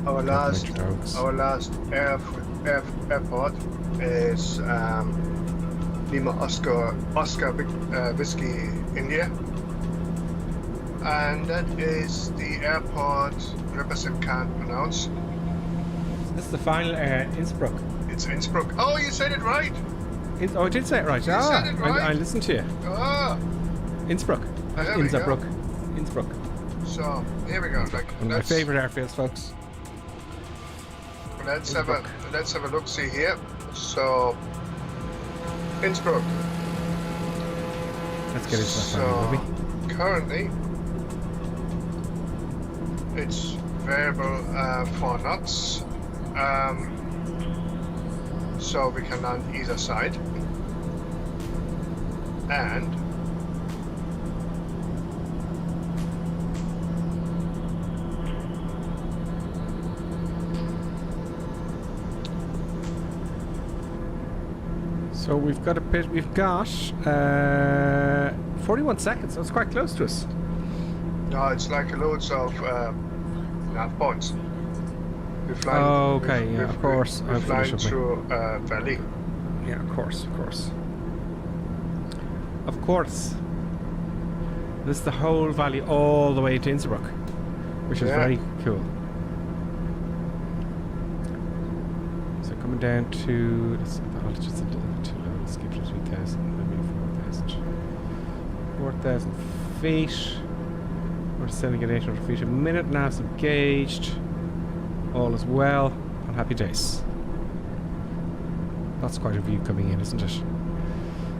our last airport is Lima Oscar Whiskey, India, and that is the airport Represent can't pronounce. This is the final Innsbruck. It's Innsbruck. Oh, you said it right. I did say it right. You said it right. I listened to you. Ah. Innsbruck. There we go. Innsbruck. So here we go. Like One of my favourite airfields, folks. Let's have a look. See here. So Innsbruck. Let's get into that. So currently, it's variable 4 knots. So we can land either side, and so we've got 41 seconds. That's quite close to us. no, it's like loads of nav points. We're flying. Oh, okay, yeah, of course. We're flying through valley. Yeah, of course. Of course. This is the whole valley all the way to Innsbruck, which is very cool. So coming down to, let's see, the altitude's a little bit too low. Let's keep it at 3,000, maybe 4,000. 4,000 feet. We're sending at 800 feet a minute. Nav's engaged. All is well. On happy days. That's quite a view coming in, isn't it?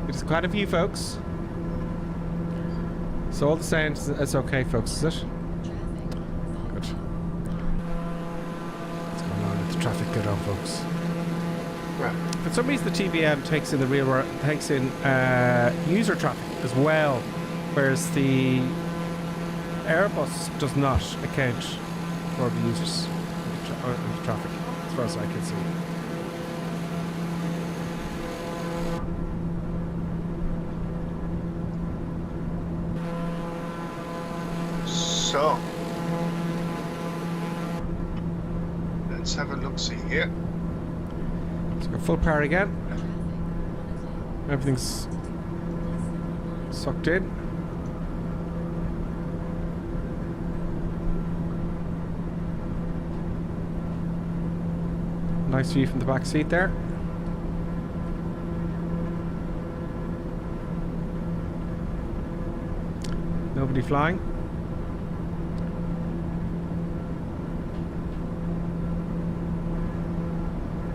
It's quite a view, folks. So all the sound is okay, folks, is it? Good. What's going on with the traffic? Good on, folks. Right. For some reason, the TBM takes in user traffic as well, whereas the Airbus does not account for the users in the traffic, as far as I can see. So let's have a look. See here. So go full power again. Everything's sucked in. Nice view from the back seat there. Nobody flying.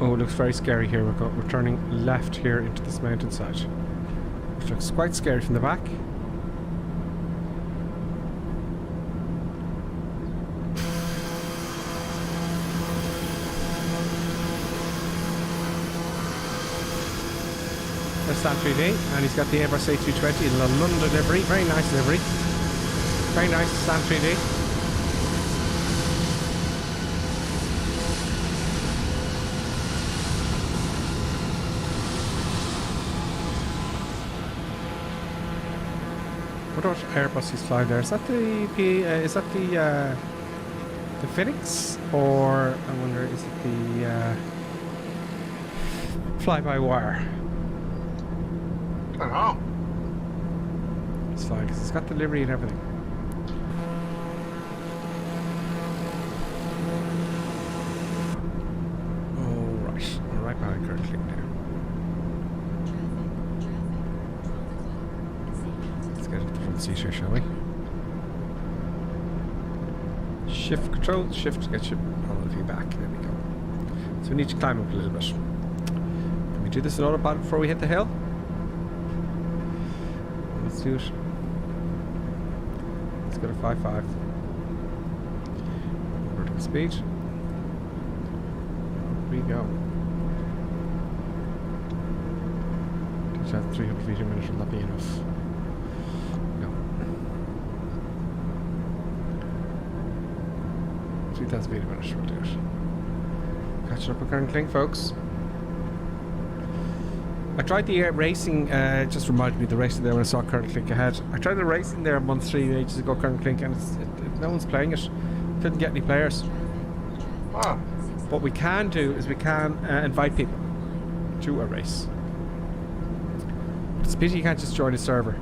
Oh, it looks very scary here. We're turning left here into this mountainside, which looks quite scary from the back. There's Stan 3D, and he's got the Airbus A320 in the London livery. Very nice livery. Very nice, Stan 3D. What Airbus he's flying there? Is that the Phoenix, or I wonder, is it the fly-by-wire? I don't know. It's fine because it's got the livery and everything. Alright, we're right behind currently now. Let's get at the front seat here, shall we? Shift control, shift to get you all of you back. There we go. So we need to climb up a little bit. Can we do this in autopilot before we hit the hill? Let's do it. Let's go to 5.5. Vertical speed. There we go. 300 feet a minute, will that be enough? No. 3,000 feet a minute, we'll do it. Catching up with current clink, folks. I tried the racing, just reminded me of the racing there when I saw Current Clink ahead. I tried the racing there month 3 ages ago, Current Clink, and no one's playing it. Couldn't get any players. Ah. What we can do is we can invite people to a race. It's a pity you can't just join a server.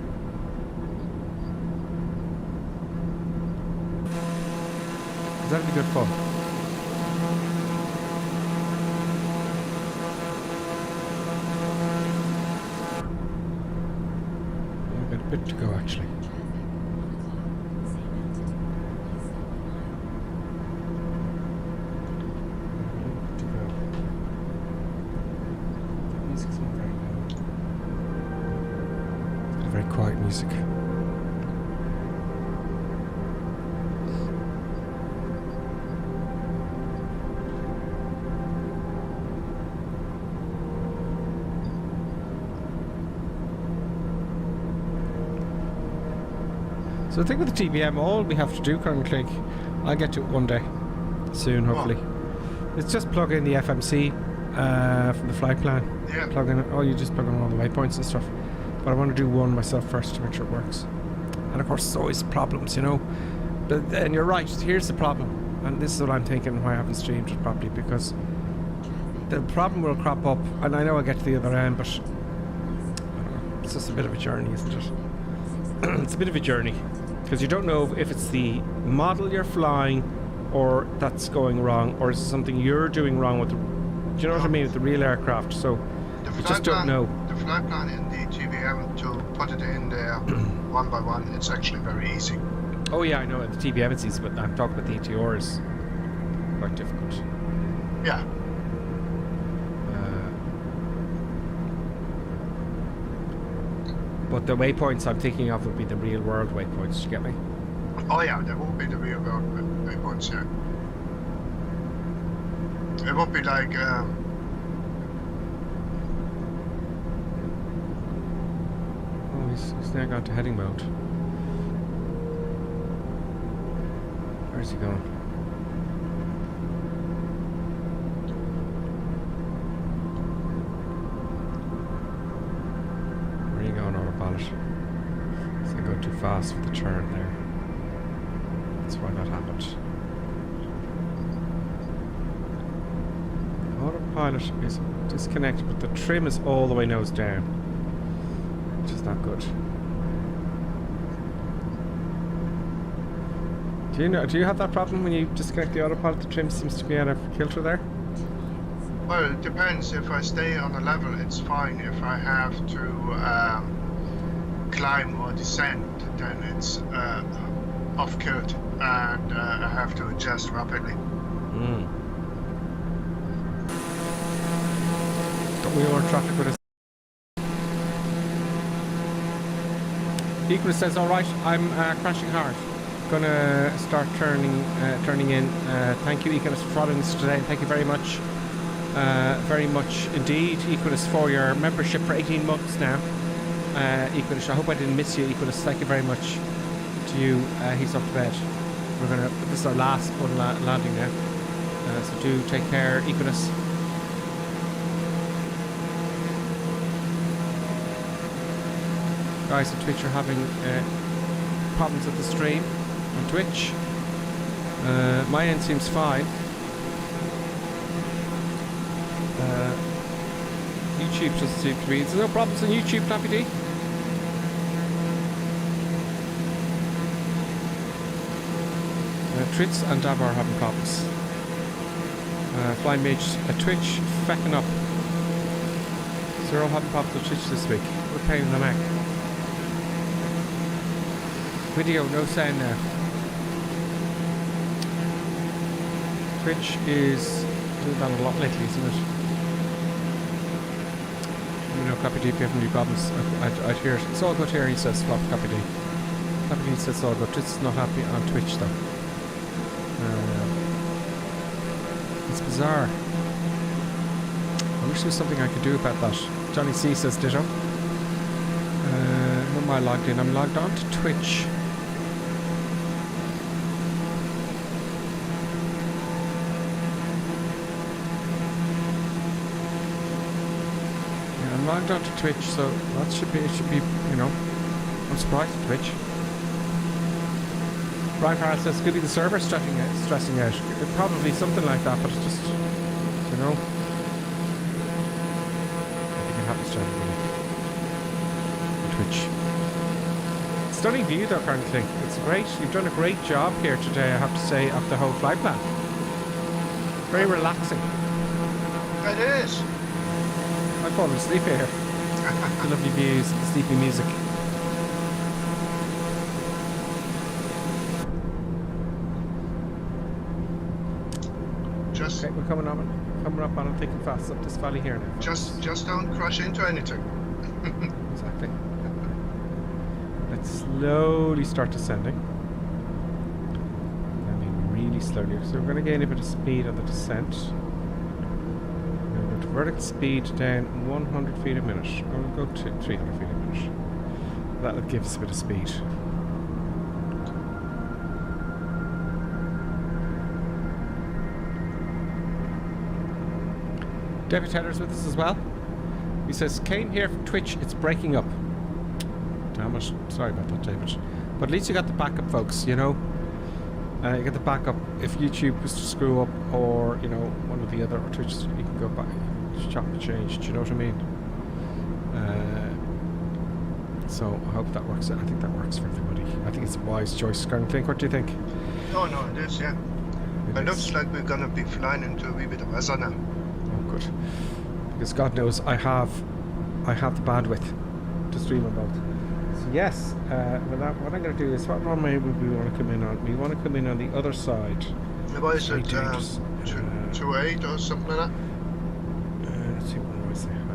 Because that'd be good fun. bit to go actually. Music's not very loud. It's very quiet music. So the thing with the TBM, all we have to do currently, I'll get to it one day, soon hopefully. It's just plug in the FMC from the flight plan. Yeah. Plug in. Oh, you just plug in all the waypoints and stuff. But I want to do one myself first to make sure it works. And of course, there's always problems, you know. But then you're right. Here's the problem, and this is what I'm thinking why I haven't streamed it properly, because the problem will crop up, and I know I'll get to the other end, but I don't know, it's just a bit of a journey, isn't it? It's a bit of a journey. Because you don't know if it's the model you're flying or that's going wrong, or is it something you're doing wrong with the, do you know what I mean, with the real aircraft? So you just don't know. The flight plan in the TBM, to put it in there one by one, it's actually very easy. Oh yeah, I know, the TBM it's easy, but I'm talking about the ETR is quite difficult. Yeah. But the waypoints I'm thinking of would be the real world waypoints, do you get me? Oh yeah, there will be the real world waypoints, yeah. It would be like oh, he's now gone to heading mode. Where's he going? Where are you going, autopilot? So I go too fast for the turn there. That's why that happened. Autopilot is disconnected, but the trim is all the way nose down, which is not good. Do you have that problem when you disconnect the autopilot? The trim seems to be out of kilter there. well, it depends. If I stay on a level, it's fine. If I have to climb or descend, then it's off kilt, and I have to adjust rapidly. Don't we over traffic with us? Equalist says, all right, I'm crashing hard. Gonna start turning in. Thank you, Equalist, for following us today. Thank you very much indeed, Equalist, for your membership for 18 months now. Equalist, I hope I didn't miss you, Equalist. Thank you very much to you. He's up to bed. This is our last one landing now. So do take care, Equalist. Guys on Twitch are having problems with the stream on Twitch. My end seems fine. YouTube doesn't seem to be. There's no problems on YouTube, Flappy D. Tritz and Dab are having problems. Flying Mage at Twitch, fecking up. Zero having problems with Twitch this week. What a pain in the neck. Video, no sound now. Twitch is doing that a lot lately, isn't it? Let me know, Copy D, if you have any problems. I'd hear it. It's all good here, he says, Copy D. Copy D says it's all good. Twitch is not happy on Twitch, though. It's bizarre. I wish there was something I could do about that. Johnny C says ditto. Who am I logged in? I'm logged on to Twitch. Yeah, I'm logged on to Twitch, so that should be, you know, I'm surprised at Twitch. Brian Farrell says, could be the server stressing out. Probably something like that, but it's just, you know, I think it happens to everybody. Twitch. Stunning view though, currently. It's great. You've done a great job here today, I have to say, of the whole flight plan. Very relaxing. It is. I'm falling asleep here. The lovely views, the sleepy music. Okay, we're coming up on it thick and fast up this valley here now. Just don't crash into anything. Exactly. Let's slowly start descending. I mean, really slowly. So we're going to gain a bit of speed on the descent. We're going to vertical speed down 100 feet a minute. Or we'll go to 300 feet a minute. That'll give us a bit of speed. David Taylor's with us as well. He says, came here from Twitch, it's breaking up. Damn it. Sorry about that, David. But at least you got the backup, folks, you know. You get the backup if YouTube was to screw up, or, you know, one of the other Twitches, you can go back, chop and change, do you know what I mean? So I hope that works. I think that works for everybody. I think it's a wise choice. Karen Klink, what do you think? No, it is, yeah. It looks like we're gonna be flying into a wee bit of weather now. Oh, good. Because God knows I have the bandwidth to stream on both. So yes, what I'm going to do is, what runway would we want to come in on? We want to come in on the other side. What is it? 28 or something like that? Let's see what runways they have.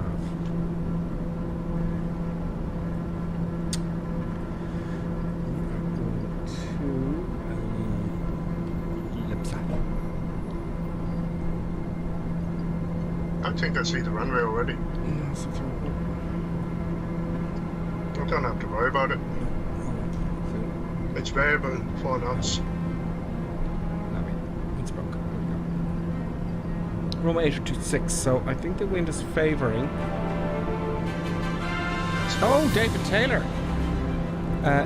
I think I see the runway already. I don't have to worry about it. It's variable 4 knots. Runway 826, so I think the wind is favouring. Oh, David Taylor.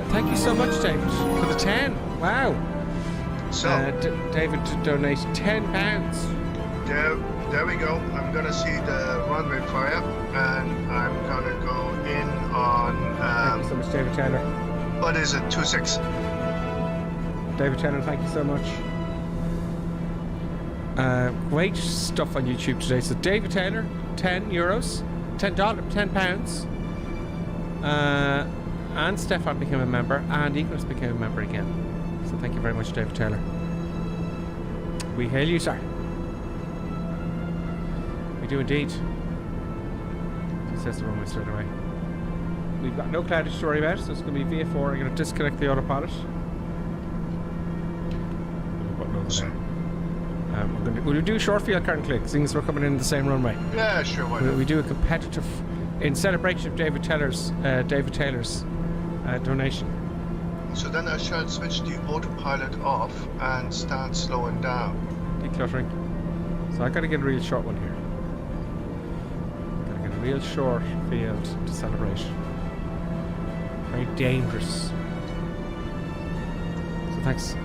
Thank you so much, David, for the 10. Wow. So, David donated £10. There we go. I'm gonna see the runway fire, and I'm gonna go in on. Thank you so much, David Taylor. What is it? 26. David Taylor, thank you so much. Great stuff on YouTube today. So David Taylor, €10, £10, and Stefan became a member, and Ignis became a member again. So thank you very much, David Taylor. We hail you, sir. We do indeed. He says the runway straight away. We've got no cloudage to worry about, so it's going to be VF4. I'm going to disconnect the autopilot. We'll do a short field current click, seeing as we're coming in the same runway. Yeah, sure. Why not? We do a competitive, in celebration of David Taylor's donation. So then I shall switch the autopilot off and start slowing down. Decluttering. So I got to get a real short one here. Got to get a real short field to celebrate. Very dangerous. So thanks.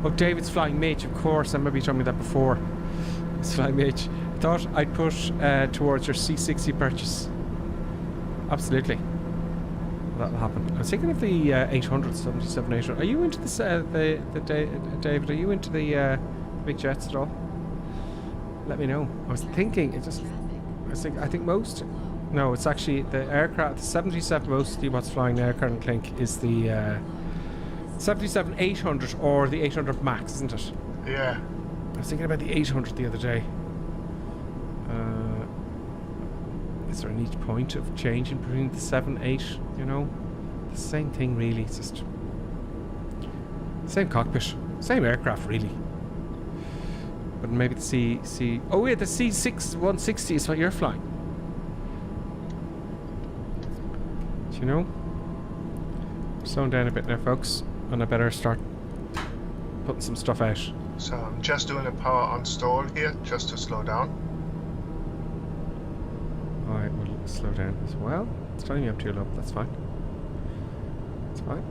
Oh, David's flying mage, of course. I remember you told me that before. He's flying mage. Thought I'd push towards your C60 purchase. Absolutely. That'll happen. I was thinking of the 800, 77 800. Are you into this, David? Are you into the big jets at all? Let me know. I was thinking. I think most. No, it's actually the aircraft. The 77 mostly what's flying now, Colonel Klink, is the 77 800 or the 800 Max, isn't it? Yeah. I was thinking about the 800 the other day. Is there any point of changing between the 7, 8? You know, the same thing really. It's just same cockpit, same aircraft really. But maybe the C. Oh yeah, the C6 160 is what you're flying. Do you know? Slowing down a bit now, folks, and I better start putting some stuff out. So I'm just doing a power on stall here, just to slow down. I will slow down as well. It's turning me up too low. That's fine. That's fine.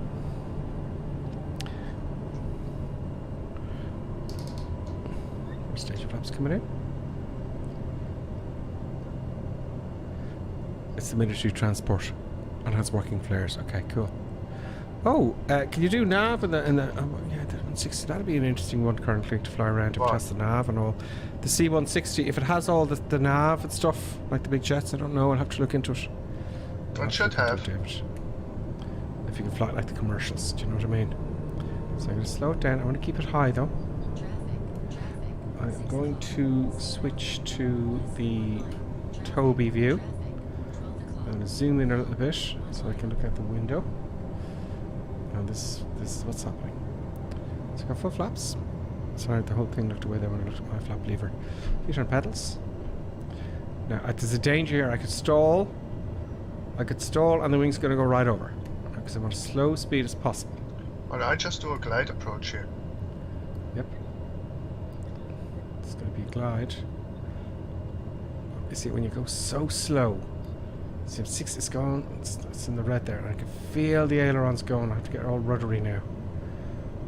Stage flaps coming in. It's the military transport and has working flares. Okay, cool. Oh, can you do nav and the yeah, the 160? That'd be an interesting one currently to fly around to test the nav and all. The C160, if it has all the nav and stuff like the big jets, I don't know. I'll have to look into it. It should have. David. If if you can fly it like the commercials. Do you know what I mean? So I'm going to slow it down. I want to keep it high though. I'm going to switch to the Toby view. I'm going to zoom in a little bit so I can look out the window. And this is what's happening. So I've got full flaps. Sorry, the whole thing looked away there when I looked at my flap lever. Feet on pedals. Now, there's a danger here. I could stall, and the wing's going to go right over. Because I want as slow speed as possible. Well, I just do a glide approach here. Yep. It's going to be a glide. You see, when you go so slow, see, 6 is going, it's in the red there, and I can feel the ailerons going. I have to get all ruddery now.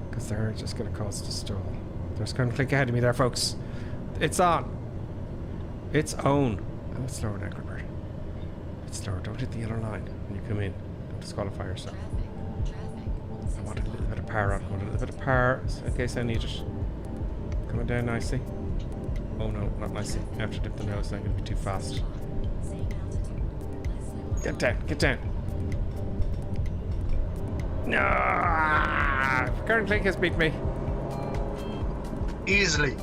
Because they're just going to cause us to stall. There's going to click ahead of me there, folks. It's on. It's on. A bit slower now, Gripper. A bit slower. Don't hit the yellow line when you come in. Don't disqualify yourself. I wanted a little bit of power on. I wanted a little bit of power in case I need it. Coming down nicely. Oh no, not nicely. I have to dip the nose. I'm going to be too fast. Get down. Get down. No! Current Clink has beat me. Easily.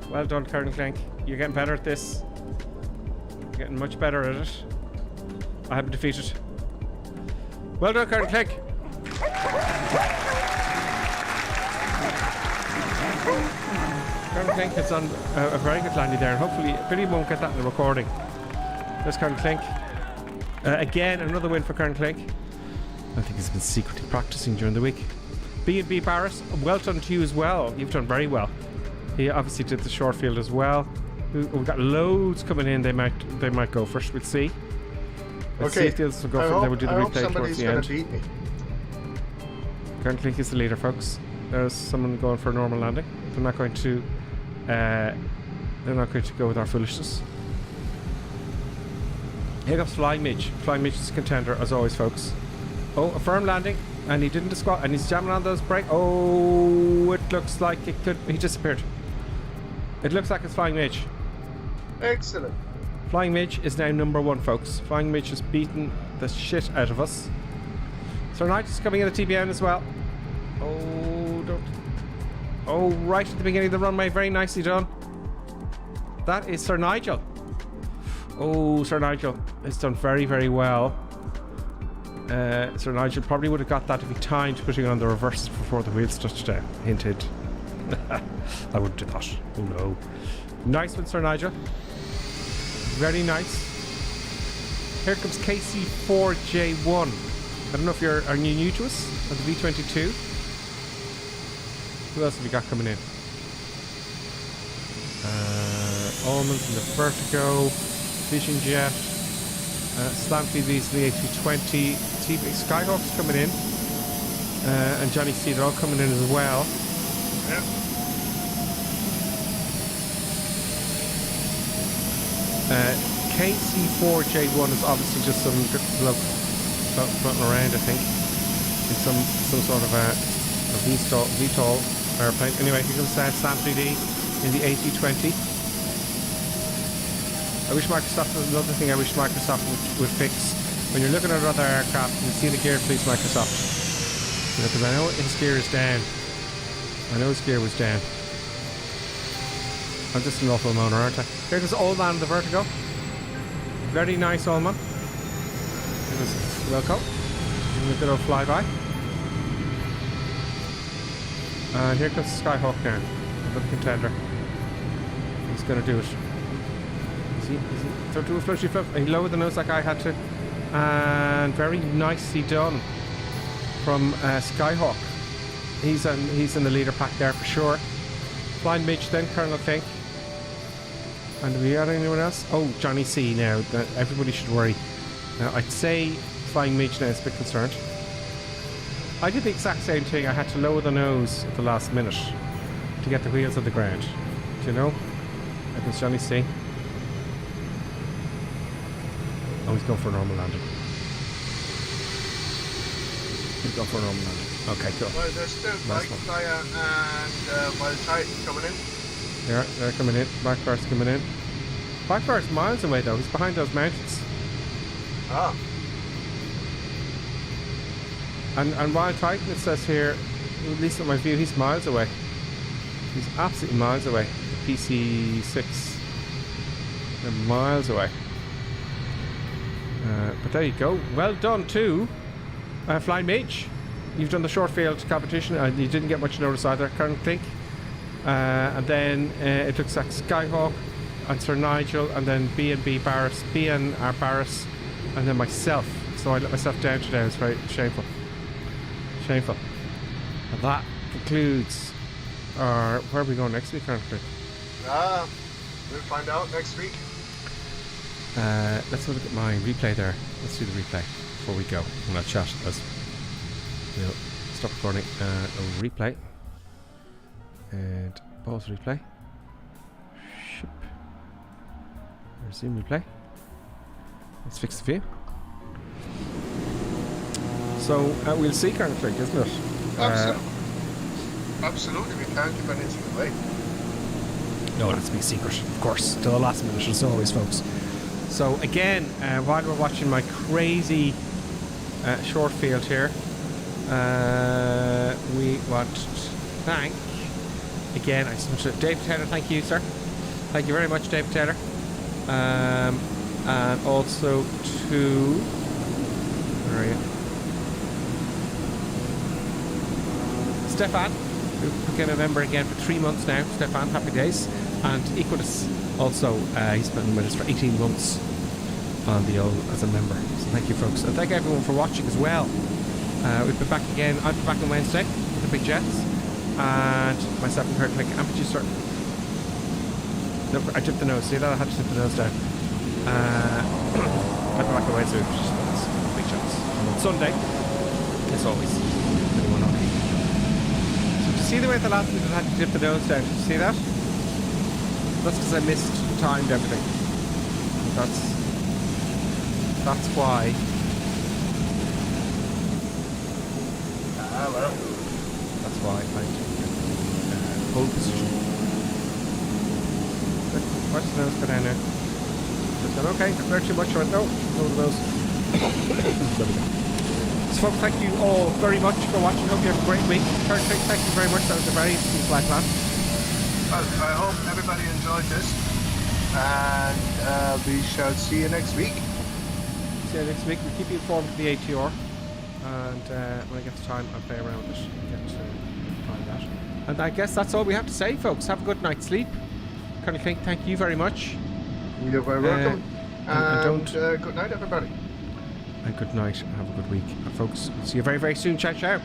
Well done, Current Clink. You're getting better at this. You're getting much better at it. I have been defeated. Well done, Current Clink. Current Clink has done a very good landing there, and hopefully Billy won't get that in the recording. There's Current Clink. Again, another win for Current Clink. I think he's been secretly practicing during the week. B&B Barris, well done to you as well. You've done very well. He obviously did the short field as well. We've got loads coming in. They might go first. We'll see. Let's see if the others will go first. Then we'll do the replay towards the end. Beat me. Current Clink is the leader, folks. There's someone going for a normal landing. They're not going to. They're not going to go with our foolishness. Here comes Flying Midge. Flying Midge is a contender as always, folks. Oh, a firm landing, and he didn't disqualify, and he's jamming on those brakes. Oh, it looks like it could. He disappeared. It looks like it's Flying Midge. Excellent. Flying Midge is now number 1, folks. Flying Midge has beaten the shit out of us. Sir Nigel's coming in at TBN as well. Oh, don't. Oh, right at the beginning of the runway. Very nicely done. That is Sir Nigel. Oh, Sir Nigel has done very, very well. Sir Nigel probably would have got that if he timed putting on the reverse before the wheels touched down. Hint, hint. I wouldn't do that. Oh no. Nice one, Sir Nigel. Very nice. Here comes KC4J1. I don't know if are you new to us on the V22. Who else have we got coming in? Almonds in the Vertigo, Vision Jet, Slam TVs in the A320, Skyhawk's coming in, and Johnny C. They're all coming in as well. Yep. KC4J1 is obviously just some bloke floating around, I think, in some sort of a VTOL airplane. Anyway, here comes Slam 3D in the A320. I wish Microsoft, another thing I wish Microsoft would fix, when you're looking at other aircraft and you see the gear, please, Microsoft. Because I know his gear is down. I know his gear was down. I'm just an awful moaner, aren't I? Here goes Old Man the Vertigo. Very nice, Old Man. Here goes Wilco. Give him a good old flyby. And here comes Skyhawk now. Another contender. He's going to do it. Don't do a flushy flip. He lowered the nose like I had to. And very nicely done from Skyhawk. He's in the leader pack there for sure. Flying Midge then, Colonel Clink. And do we got anyone else? Oh, Johnny C now. Everybody should worry. Now, I'd say Flying Midge now is a bit concerned. I did the exact same thing. I had to lower the nose at the last minute to get the wheels on the ground. Do you know? That was Johnny C. Oh, he's going for a normal landing. He's going for a normal landing. Okay, cool. Well, there's still Black Flyer and Wild Titan coming in. Yeah, they're coming in. Blackbird's coming in. Blackbird's miles away though. He's behind those mountains. Ah. And Wild Titan, it says here, at least at my view, he's miles away. He's absolutely miles away. PC6. They're miles away. But there you go. Well done too, Flying Mage. You've done the short field competition and you didn't get much notice either, Colonel Clink. And then it looks like Skyhawk and Sir Nigel, and then B&B Barris, B&R Barris, and then myself. So I let myself down today. It was very shameful. Shameful. And that concludes our... Where are we going next week, Colonel Clink? We'll find out next week. Let's have a look at my replay there. Let's do the replay before we go. And I'll chat as we'll stop recording. A replay. And pause replay. Ship. Resume replay. Let's fix the view. So we'll see, Colonel Clink, isn't it? Absolutely, we can't give anything away. No, it has to be a secret, of course, till the last minute as always, folks. So again, while we're watching my crazy short field here, we want to thank again, I just want to David Taylor. Thank you, sir. Thank you very much, David Taylor. And also to where are you? Stefan, who became a member again for 3 months now. Stefan, happy days. And Equitas also, he's been with us for 18 months on the old as a member. So thank you, folks, and thank everyone for watching as well. We'll be back again. I'll be back on Wednesday with the big jets, and myself and Kurt Click. And you start? No, I dipped the nose. See that? I had to dip the nose down. I'll be back on Wednesday with big jets. And on Sunday, as always, anyone on. So to see the way the last minute I had to dip the nose down. Did you see that? That's because I timed everything. That's why. Well. That's why I took pole position. Watch the nose go down there. Just going, okay, not too much. No, of those. There we go. So folks, thank you all very much for watching. Hope you have a great week. Thank you very much. That was a very interesting flight plan. Well, I hope everybody enjoyed this, and we shall see you next week. See you next week. We'll keep you informed of the ATR, and when I get the time, I'll play around with it and get to find that. And I guess that's all we have to say, folks. Have a good night's sleep. Colonel Clink, thank you very much. You're very welcome. And good night, everybody. And good night. Have a good week. And folks, we'll see you very, very soon. Ciao, ciao.